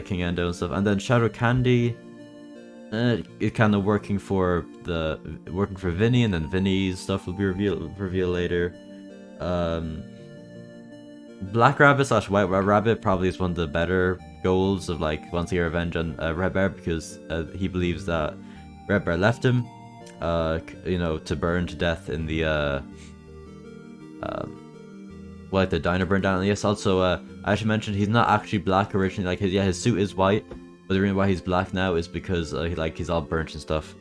King Endo and stuff. And then Shadow Candy is kind of working for Vinny, and then Vinny's stuff will be revealed later. Black Rabbit / White Rabbit probably is one of the better goals of like wants to get revenge on Red Bear, because he believes that Red Bear left him, you know, to burn to death in the like the diner burned down. And yes, also I should mention he's not actually black originally. Like his suit is white, but the reason why he's black now is because he's all burnt and stuff.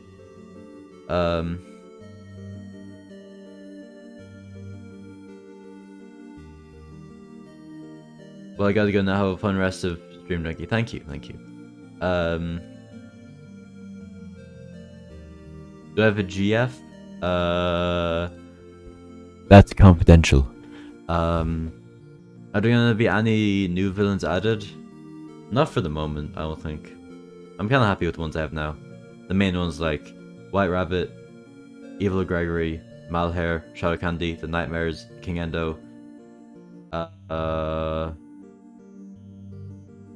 Well, I gotta go now. Have a fun rest of stream, Junkie. Thank you. Do I have a GF? That's confidential. Are there gonna be any new villains added? Not for the moment, I don't think. I'm kinda happy with the ones I have now. The main ones like White Rabbit, Evil Gregory, Malhair, Shadow Candy, The Nightmares, King Endo,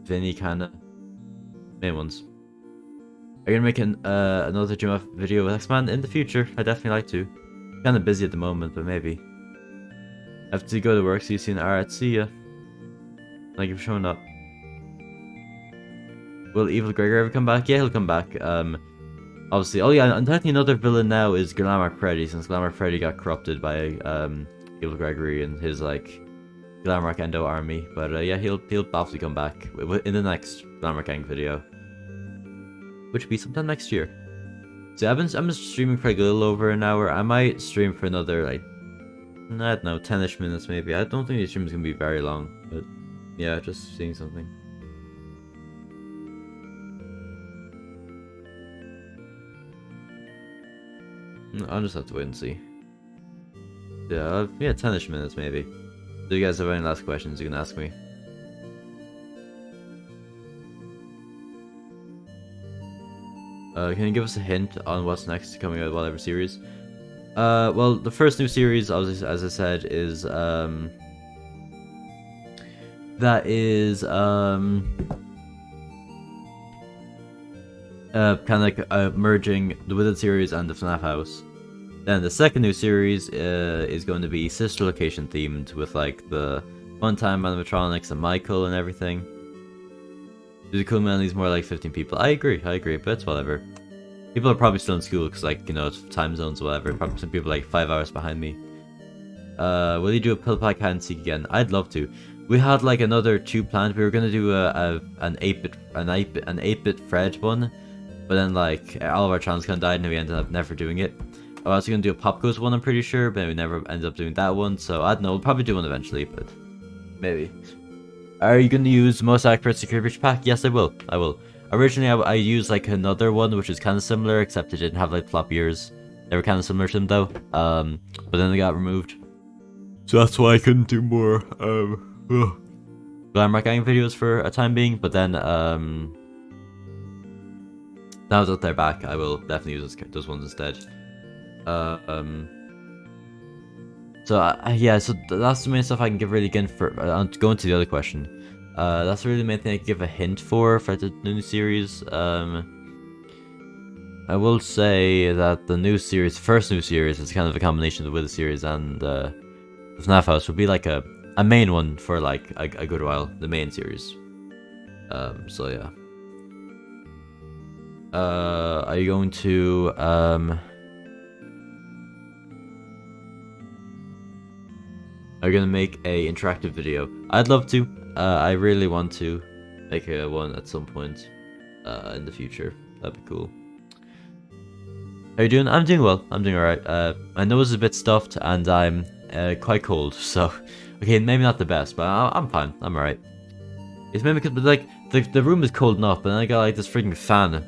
Vinny kinda. Main ones. Are you gonna make another GMF video with X-Man in the future? I'd definitely like to. Kinda busy at the moment, but maybe. I have to go to work, so you see an alright, see ya. Thank you for showing up. Will Evil Gregory ever come back? Yeah, he'll come back. Obviously. Oh yeah, and technically another villain now is Glamrock Freddy, since Glamrock Freddy got corrupted by Evil Gregory and his like Glamrock Endo army. But yeah, he'll obviously come back in the next Glamrock Gang video, which will be sometime next year. So I'm just streaming for like a little over an hour. I might stream for another like, I don't know, 10ish minutes maybe. I don't think the stream is gonna be very long, but yeah, just seeing something. I'll just have to wait and see. Yeah, 10ish minutes maybe. Do you guys have any last questions you can ask me? Can you give us a hint on what's next coming out of whatever series? Well, the first new series, as I said, is kind of like merging the Withered series and the FNAF house. Then the second new series is going to be sister location themed, with like the Funtime animatronics and Michael and everything. The cool man needs more like 15 people. I agree, but it's whatever. People are probably still in school because, like, you know, it's time zones or whatever. Probably some people like 5 hours behind me. Will you do a pill pack hide and seek again? I'd love to. We had like another 2 planned. We were gonna do an 8-bit Fred one, but then like all of our channels kind of died and we ended up never doing it. I was gonna do a Pop Goes one, I'm pretty sure, but we never ended up doing that one. So I don't know. We'll probably do one eventually, but maybe. Are you gonna use most accurate security breach pack? Yes, I will. Originally, I used like another one which is kind of similar, except it didn't have like flop ears. They were kind of similar to them though. But then they got removed, so that's why I couldn't do more Glamrock Gang videos for a time being. But then now that they're back, I will definitely use those ones instead. So yeah, so that's the main stuff I can give really again for going to the other question. That's really the main thing I can give a hint for the new series. I will say that the new series, first new series, is kind of a combination of the Wither series and the FNAF house. Will be like a main one for like a good while, the main series. So yeah. Are you going to are you gonna make a interactive video? I'd love to. I really want to make one at some point in the future. That'd be cool. How you doing? I'm doing well. I'm doing alright. My nose is a bit stuffed and I'm quite cold, so Okay, maybe not the best, but I'm fine. I'm alright. It's maybe because, like, the room is cold enough, but then I got, like, this freaking fan.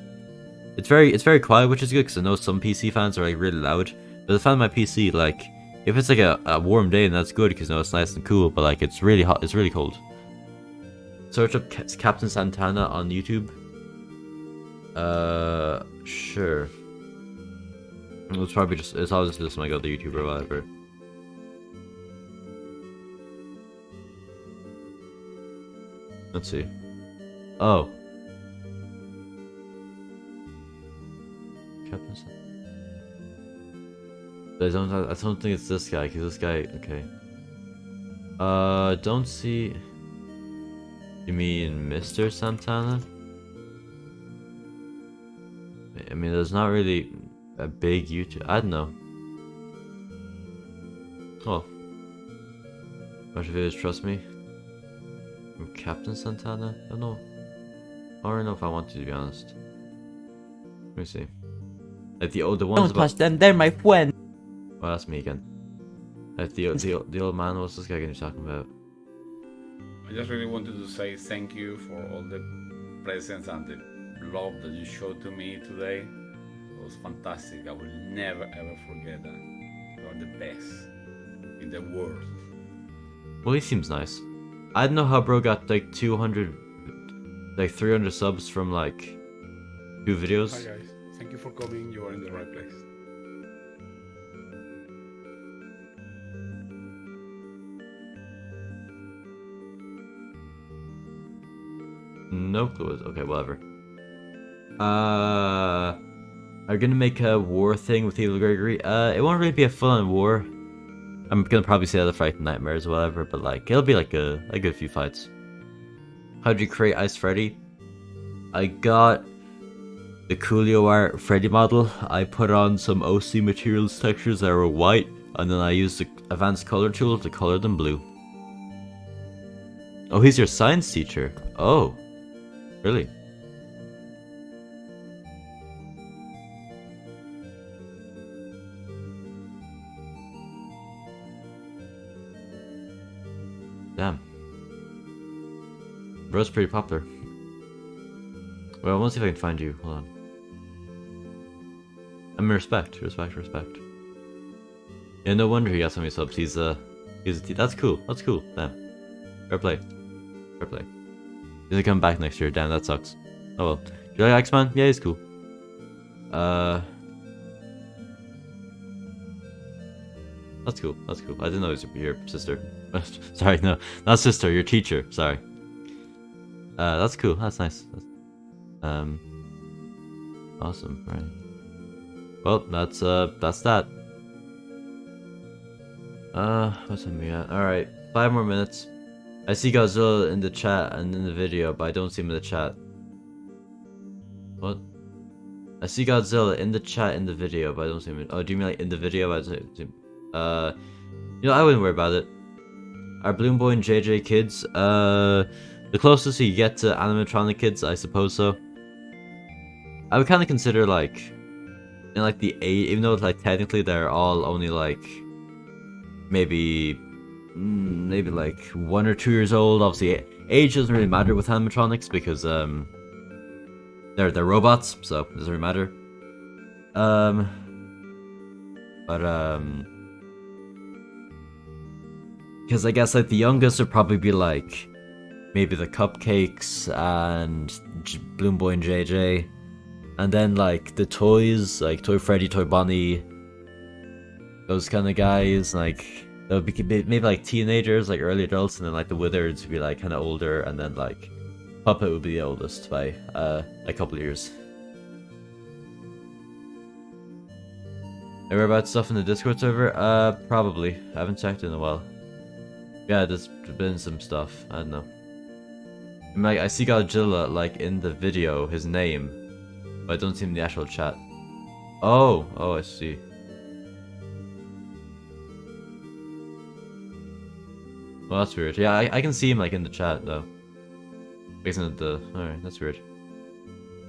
It's very quiet, which is good, because I know some PC fans are, like, really loud. But the fan on my PC, like, if it's, like, a warm day, then that's good, because, you know, it's nice and cool, but, like, it's really hot, it's really cold. Search up Captain Santana on YouTube. Sure. It's probably just, it's obviously just like other YouTuber or whatever. Let's see. Oh. Captain Santana. I don't think it's this guy, because this guy, okay. Don't see... You mean Mr. Santana? I mean, there's not really a big YouTube. I don't know. Oh. Watch videos, trust me. From Captain Santana? I don't know. I don't know if I want to be honest. Let me see. Like the ones Don't touch them, they're my friend. Well, that's me again. Like the old man, what's this guy gonna be talking about? I just really wanted to say thank you for all the presents and the love that you showed to me today. It was fantastic. I will never ever forget that. You are the best in the world. Well, he seems nice. I don't know how bro got like 200, like 300 subs from like 2 videos. Hi guys, thank you for coming. You are in the right place. No clue. Okay, whatever. Are gonna make a war thing with Evil Gregory? It won't really be a full-on war. I'm gonna probably say other Fright Nightmares or whatever, but like it'll be like a good few fights. How'd you create Ice Freddy? I got the Coolio Art Freddy model. I put on some OC materials textures that were white, and then I used the advanced color tool to color them blue. Oh, he's your science teacher. Oh, really? Damn. Bro's pretty popular. Well, I want to see if I can find you. Hold on. I mean, respect. Yeah, no wonder he got so many subs. He's a that's cool. That's cool. Damn. Fair play. He's gonna come back next year. Damn, that sucks. Oh well. Do you like X-Man? Yeah, he's cool. That's cool. I didn't know it was your sister. Sorry, no. Not sister, your teacher. Sorry. That's cool. That's nice. Awesome, right. Well, that's that. What's on me at? Alright, 5 more minutes. I see Godzilla in the chat and in the video, but I don't see him in the chat. What? I see Godzilla in the chat in the video, but I don't see him in... Oh, do you mean like in the video? You know, I wouldn't worry about it. Are Bloom Boy and JJ kids? The closest you get to animatronic kids, I suppose so. I would kind of consider like, in like the age, even though like technically they're all only like, maybe like 1 or 2 years old. Obviously, age doesn't really matter with animatronics because they're robots, so it doesn't really matter. Because I guess like the youngest would probably be like maybe the Cupcakes and Bloom Boy and JJ, and then like the toys like Toy Freddy, Toy Bonnie, those kind of guys, like that would be maybe like teenagers, like early adults, and then like the Wizards would be like kind of older, and then like Puppet would be the oldest by a couple of years. Ever about stuff in the Discord server? Probably. I haven't checked in a while. Yeah, there's been some stuff. I don't know. I mean, like, I see Godzilla like in the video, his name, but I don't see him in the actual chat. Oh, I see. Well, that's weird. Yeah, I can see him like in the chat though. Isn't it alright, that's weird.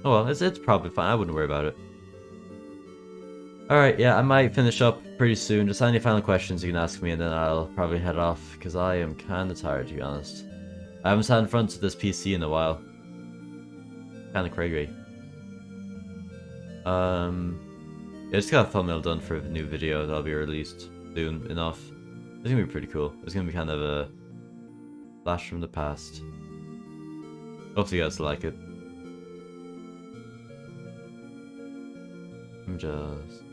Oh well, it's probably fine. I wouldn't worry about it. Alright, yeah, I might finish up pretty soon. Just any final questions you can ask me, and then I'll probably head off, because I am kind of tired, to be honest. I haven't sat in front of this PC in a while. Kind of crazy. Yeah, just got a thumbnail done for a new video that'll be released soon enough. It's gonna be pretty cool. It's gonna be kind of a flash from the past. Hopefully you guys like it. I'm just...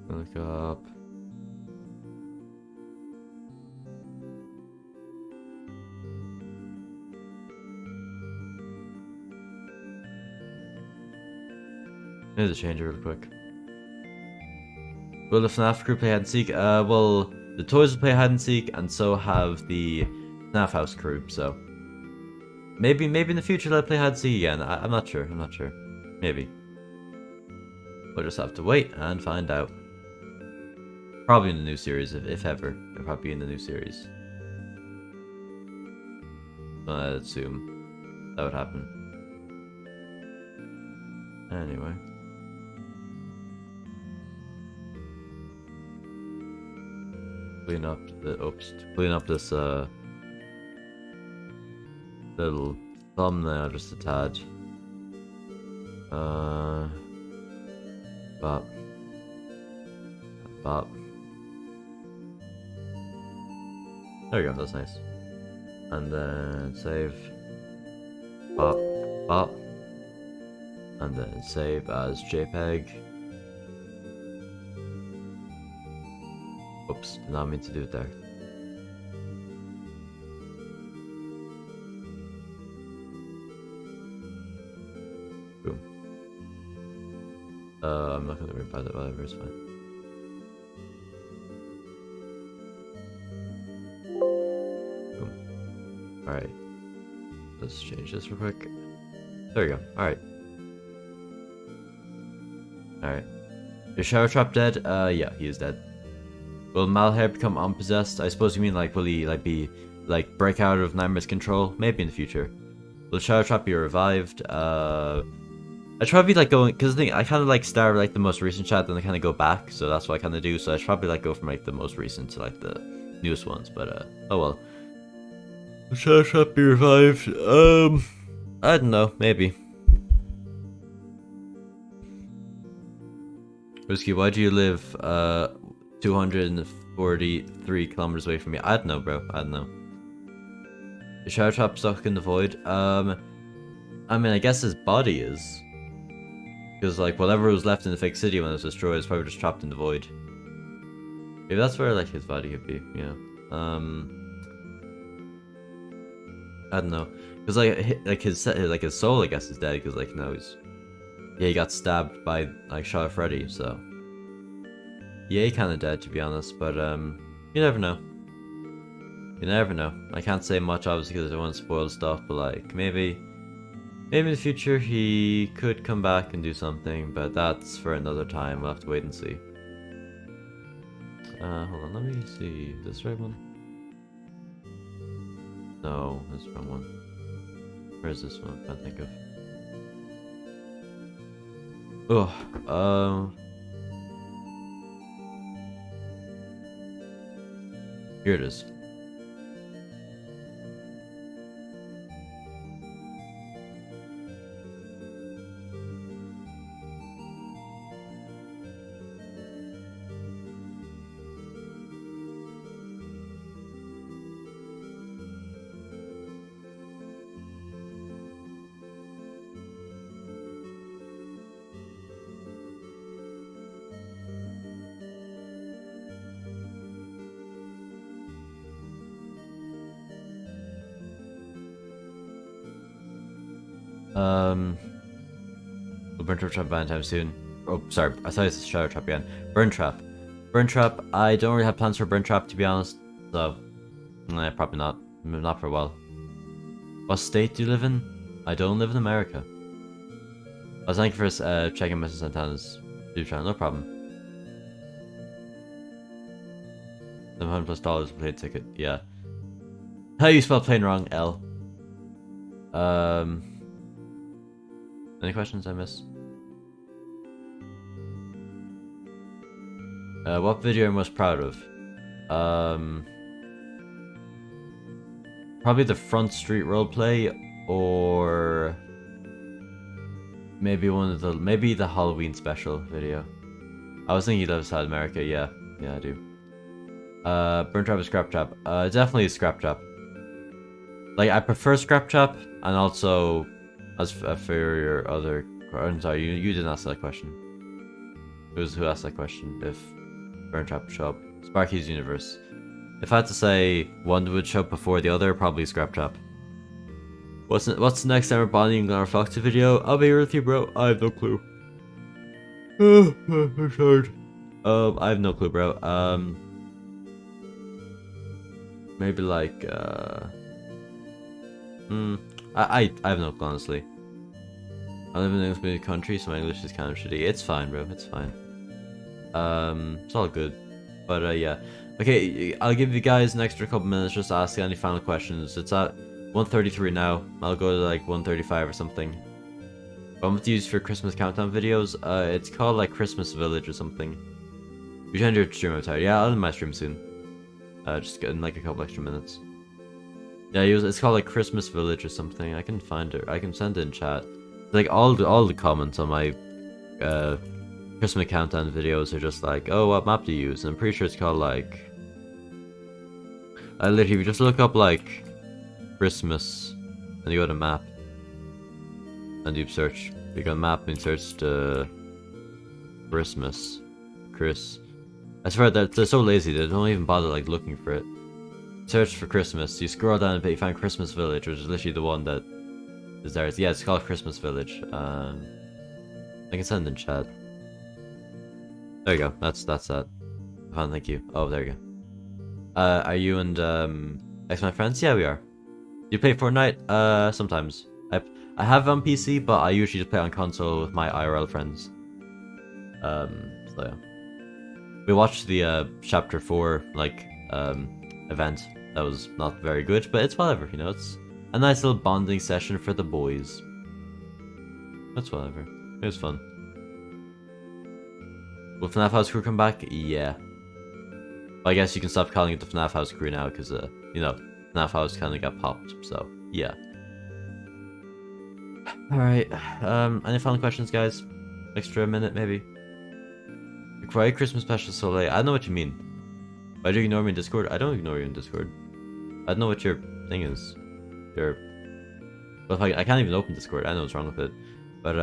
Look up... I need to change it real quick. Will the FNAF crew play hide and seek? Well, the toys will play hide and seek, and so have the FNAF house crew. So maybe in the future they'll play hide and seek again. I'm not sure. I'm not sure. Maybe. We'll just have to wait and find out. Probably in the new series, if ever. It'll probably be in the new series. I'd assume that would happen. Anyway. Clean up this little thumbnail just a tad. Bop. There we go, that's nice. And then save. Bop. And then save as JPEG. Oops, did not mean to do it there. Boom. I'm not gonna worry about it, whatever, it's fine. Boom. Alright. Let's change this real quick. There we go, alright. Alright. Is Shower Trap dead? Yeah, he is dead. Will Malhair become unpossessed? I suppose you mean like, will he break out of Nightmare's control? Maybe in the future. Will Shower Trap be revived? I should probably like going, because I kind of like start like the most recent chat, then I kind of go back, so that's what I kind of do. So I should probably like go from like the most recent to like the newest ones, but oh well. Will Shower Trap be revived? I don't know, maybe. Risky, why do you live 243 kilometers away from me? I don't know, bro. I don't know. The Shower Trap stuck in the void. I mean, I guess his body is. Because, like, whatever was left in the fake city when it was destroyed is probably just trapped in the void. Maybe that's where, like, his body could be, you know. I don't know. Because, like his soul, I guess, is dead. Because, like, no, yeah, he got stabbed by, like, Shaw Freddy, so. Yeah, he kind of dead, to be honest, but, you never know. You never know. I can't say much, obviously, because I don't want to spoil stuff, but, like, maybe in the future he could come back and do something, but that's for another time. We'll have to wait and see. Hold on, let me see. Is this the right one? No, that's the wrong one. Where's this one? I can't think of. Oh, here it is. We'll burn trap by anytime soon. Oh, sorry, I thought it was Shadow Trap again. Burn Trap. Burn Trap, I don't really have plans for Burn Trap, to be honest. So, nah, probably not. Not for a while. What state do you live in? I don't live in America. Oh, thank you for checking Mrs. Santana's YouTube channel, no problem. $700+ plane ticket, yeah. How you spell plane wrong? L. Any questions I missed? What video I'm most proud of? Probably the Front Street roleplay, or maybe maybe the Halloween special video. I was thinking you live outside America. Yeah, I do. Burn Trap or Scrap Trap? Definitely Scrap Trap. Like, I prefer Scrap Trap, and also, as for your other... I'm sorry, you didn't ask that question. Who asked that question? If Burn Trap would show up. Sparky's Universe. If I had to say one would show up before the other, probably Scrap Trap. What's the next time we're bonding in our Foxy video? I'll be here with you, bro. I have no clue. I'm tired. I have no clue, bro. Maybe like, I have no clue, honestly. I live in an English country, so my English is kind of shitty. It's fine, bro. It's fine. It's all good. But, yeah. Okay, I'll give you guys an extra couple minutes just to ask any final questions. It's at 1:33 now. I'll go to like 1:35 or something. What I'm to use for Christmas countdown videos, it's called like Christmas Village or something. You should end your stream, I'm tired. Yeah, I'll end my stream soon. Just in like a couple extra minutes. Yeah, it's called like Christmas Village or something. I can find it. I can send it in chat. Like all the comments on my Christmas countdown videos are just like, oh, what map do you use? And I'm pretty sure it's called like... literally, if you just look up like Christmas and you go to map and you search, you go to map and search Christmas. Chris. I swear that they're so lazy they don't even bother like looking for it. Search for Christmas. You scroll down a bit, you find Christmas Village, which is literally the one that is there. Yeah, it's called Christmas Village. I can send in chat. There you go. That's that. Fine, thank you. Oh, there you go. Are you and my friends? Yeah, we are. Do you play Fortnite? Sometimes. I have it on PC, but I usually just play on console with my IRL friends. So yeah. We watched the chapter 4 like event. That was not very good, but it's whatever, you know. It's a nice little bonding session for the boys. That's whatever. It was fun. Will FNAF House Crew come back? Yeah. Well, I guess you can stop calling it the FNAF House Crew now, because, you know, FNAF House kind of got popped, so, yeah. Alright, any final questions, guys? Extra minute, maybe? Why Christmas special so late? I know what you mean. Why do you ignore me in Discord? I don't ignore you in Discord. I don't know what your thing is. Your... Well, I can't even open Discord, I know what's wrong with it. But,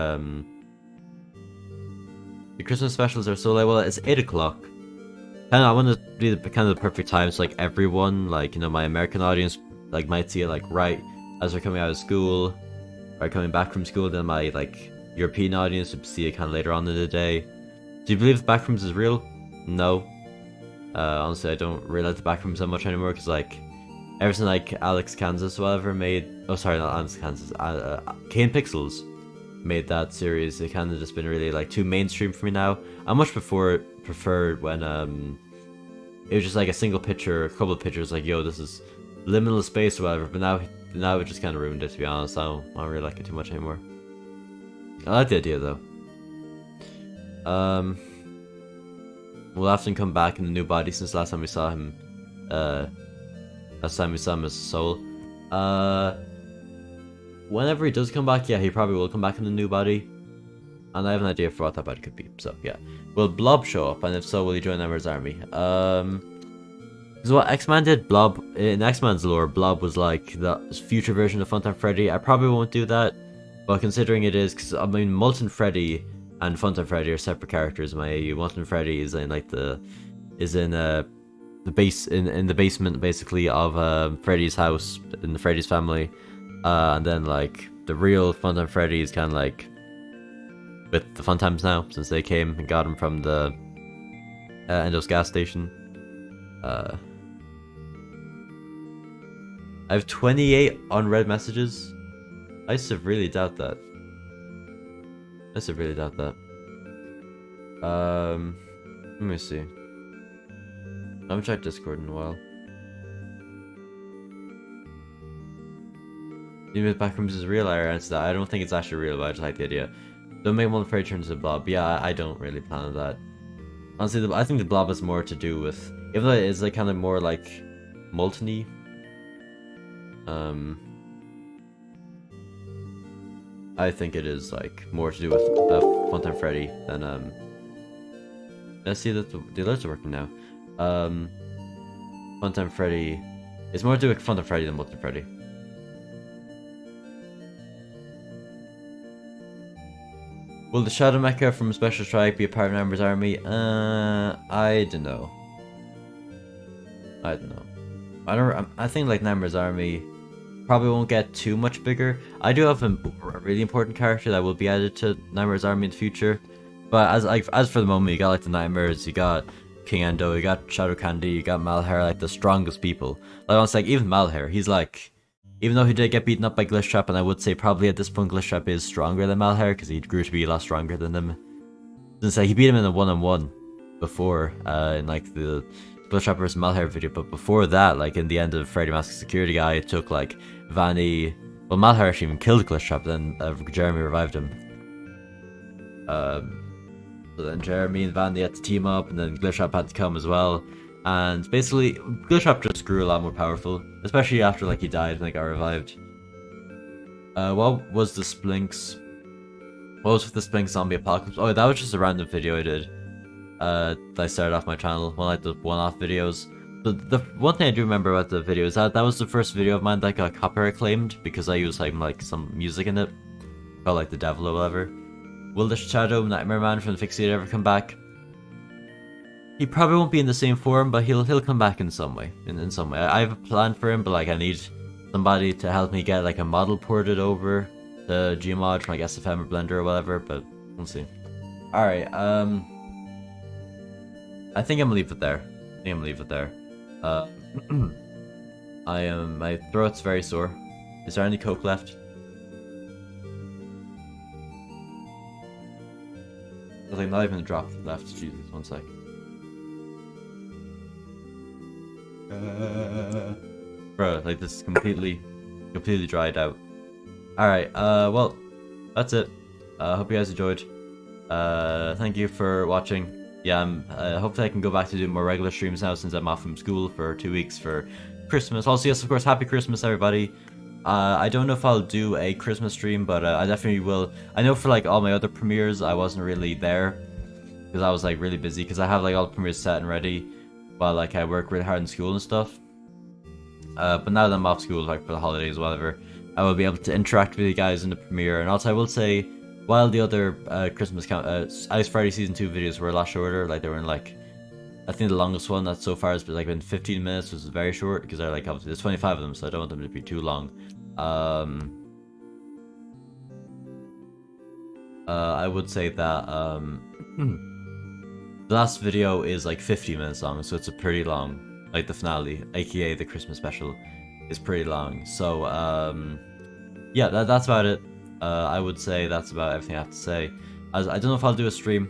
the Christmas specials are so late. Well, it's 8 o'clock. Kind of, I want to be the kind of the perfect time so like everyone, like, you know, my American audience, like, might see it like right as they're coming out of school or coming back from school. Then my like European audience would see it kind of later on in the day. Do you believe the Backrooms is real? No. Honestly, I don't really like the Backrooms that much anymore because like ever since like Alex Kansas or whatever made, oh sorry, not Alex Kansas, Kane Pixels made that series, it kind of just been really like too mainstream for me now. I much preferred when it was just like a single picture, a couple of pictures, like yo, this is liminal space or whatever. But now it just kind of ruined it, to be honest. I don't really like it too much anymore. I like the idea though. Will Afton come back in the new body since last time we saw him? Last time we saw him as Soul. Whenever he does come back, yeah, he probably will come back in the new body. And I have an idea for what that body could be, so yeah. Will Blob show up, and if so, will he join Emmer's army? Because what X-Man did, Blob, in X-Man's lore, Blob was like the future version of Funtime Freddy. I probably won't do that, but considering it is, because I mean, Molten Freddy and Funtime Freddy are separate characters in my AU. Molten Freddy is in like the basement basically of Freddy's house in the Freddy's family. And then like the real Funtime Freddy is kind of like with the Funtimes now, since they came and got him from the Endo's gas station. I have 28 unread messages. I severely doubt that. Let me see. I haven't checked Discord in a while. Even if Backrooms is real, I answer that. I don't think it's actually real, but I just like the idea. Don't make one afraid turn into a blob. Yeah, I don't really plan on that. Honestly, I think the blob has more to do with, even though it is like kind of more like molten-y. I think it is like more to do with Funtime Freddy than let's see that the alerts are working now. Funtime Freddy. It's more to do with Funtime Freddy than Molten Freddy. Will the Shadow Mecha from Special Strike be a part of Namor's army? I don't know. I think like Namor's army probably won't get too much bigger. I do have a really important character that will be added to Namor's army in the future. But as for the moment, you got like the Nightmares, you got King Endo, you got Shadow Candy, you got Malhair, like the strongest people. Like honestly, like even Malhair, he's like, even though he did get beaten up by Glitchtrap, and I would say probably at this point Glitchtrap is stronger than Malhair because he grew to be a lot stronger than him. Since like he beat him in a one-on-one before, in like the Glitchtrap vs Malhair video, but before that, like in the end of Freddy Mask Security Guy, it took like Vanny. Well, Malhair actually even killed Glitchtrap, then Jeremy revived him. So then Jeremy and Vandy had to team up, and then Glitchtrap had to come as well. And basically, Glitchtrap just grew a lot more powerful, especially after like he died and like got revived. What was the Splinks? What was with the Splinks Zombie Apocalypse? Oh, that was just a random video I did. That I started off my channel, one like the one-off videos. The one thing I do remember about the video is that was the first video of mine that got copyright claimed because I used like some music in it, called like the Devil or whatever. Will the Shadow Nightmare Man from the Fixated ever come back? He probably won't be in the same form, but he'll come back in some way. In some way, I have a plan for him, but like I need somebody to help me get like a model ported over to Gmod from I guess the SFM or Blender or whatever. But we'll see. All right. I think I'm gonna leave it there. My throat's very sore. Is there any Coke left? There's like not even a drop left. Jesus, one sec. Bro, like this is completely dried out. Alright, well, that's it. Hope you guys enjoyed. Thank you for watching. Yeah, hopefully I can go back to doing more regular streams now since I'm off from school for 2 weeks for Christmas. Also, yes, of course, happy Christmas, everybody. I don't know if I'll do a Christmas stream, but I definitely will. I know for like all my other premieres, I wasn't really there because I was like really busy because I have like all the premieres set and ready while like I work really hard in school and stuff. But now that I'm off school, like for the holidays or whatever, I will be able to interact with you guys in the premiere. And also, I will say, while the other Christmas Ice Friday Season 2 videos were a lot shorter, like they were in like, I think the longest one that so far has been like been 15 minutes, was very short because they're like obviously there's 25 of them, so I don't want them to be too long. I would say that the last video is like 50 minutes long, so it's a pretty long, like the finale, aka the Christmas special, is pretty long. So yeah, that's about it. I would say that's about everything I have to say. As I don't know if I'll do a stream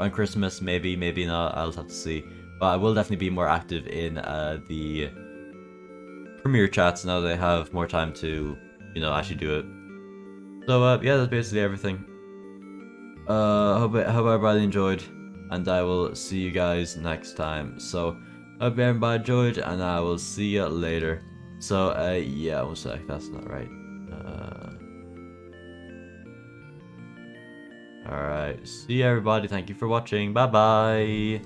on Christmas, maybe not, I'll have to see. But I will definitely be more active in the premiere chats now that I have more time to, you know, actually do it. So yeah, that's basically everything. Hope everybody enjoyed, and I will see you guys next time. So hope everybody enjoyed, and I will see you later. So yeah, one sec, that's not right. Alright, see you everybody, thank you for watching, bye bye!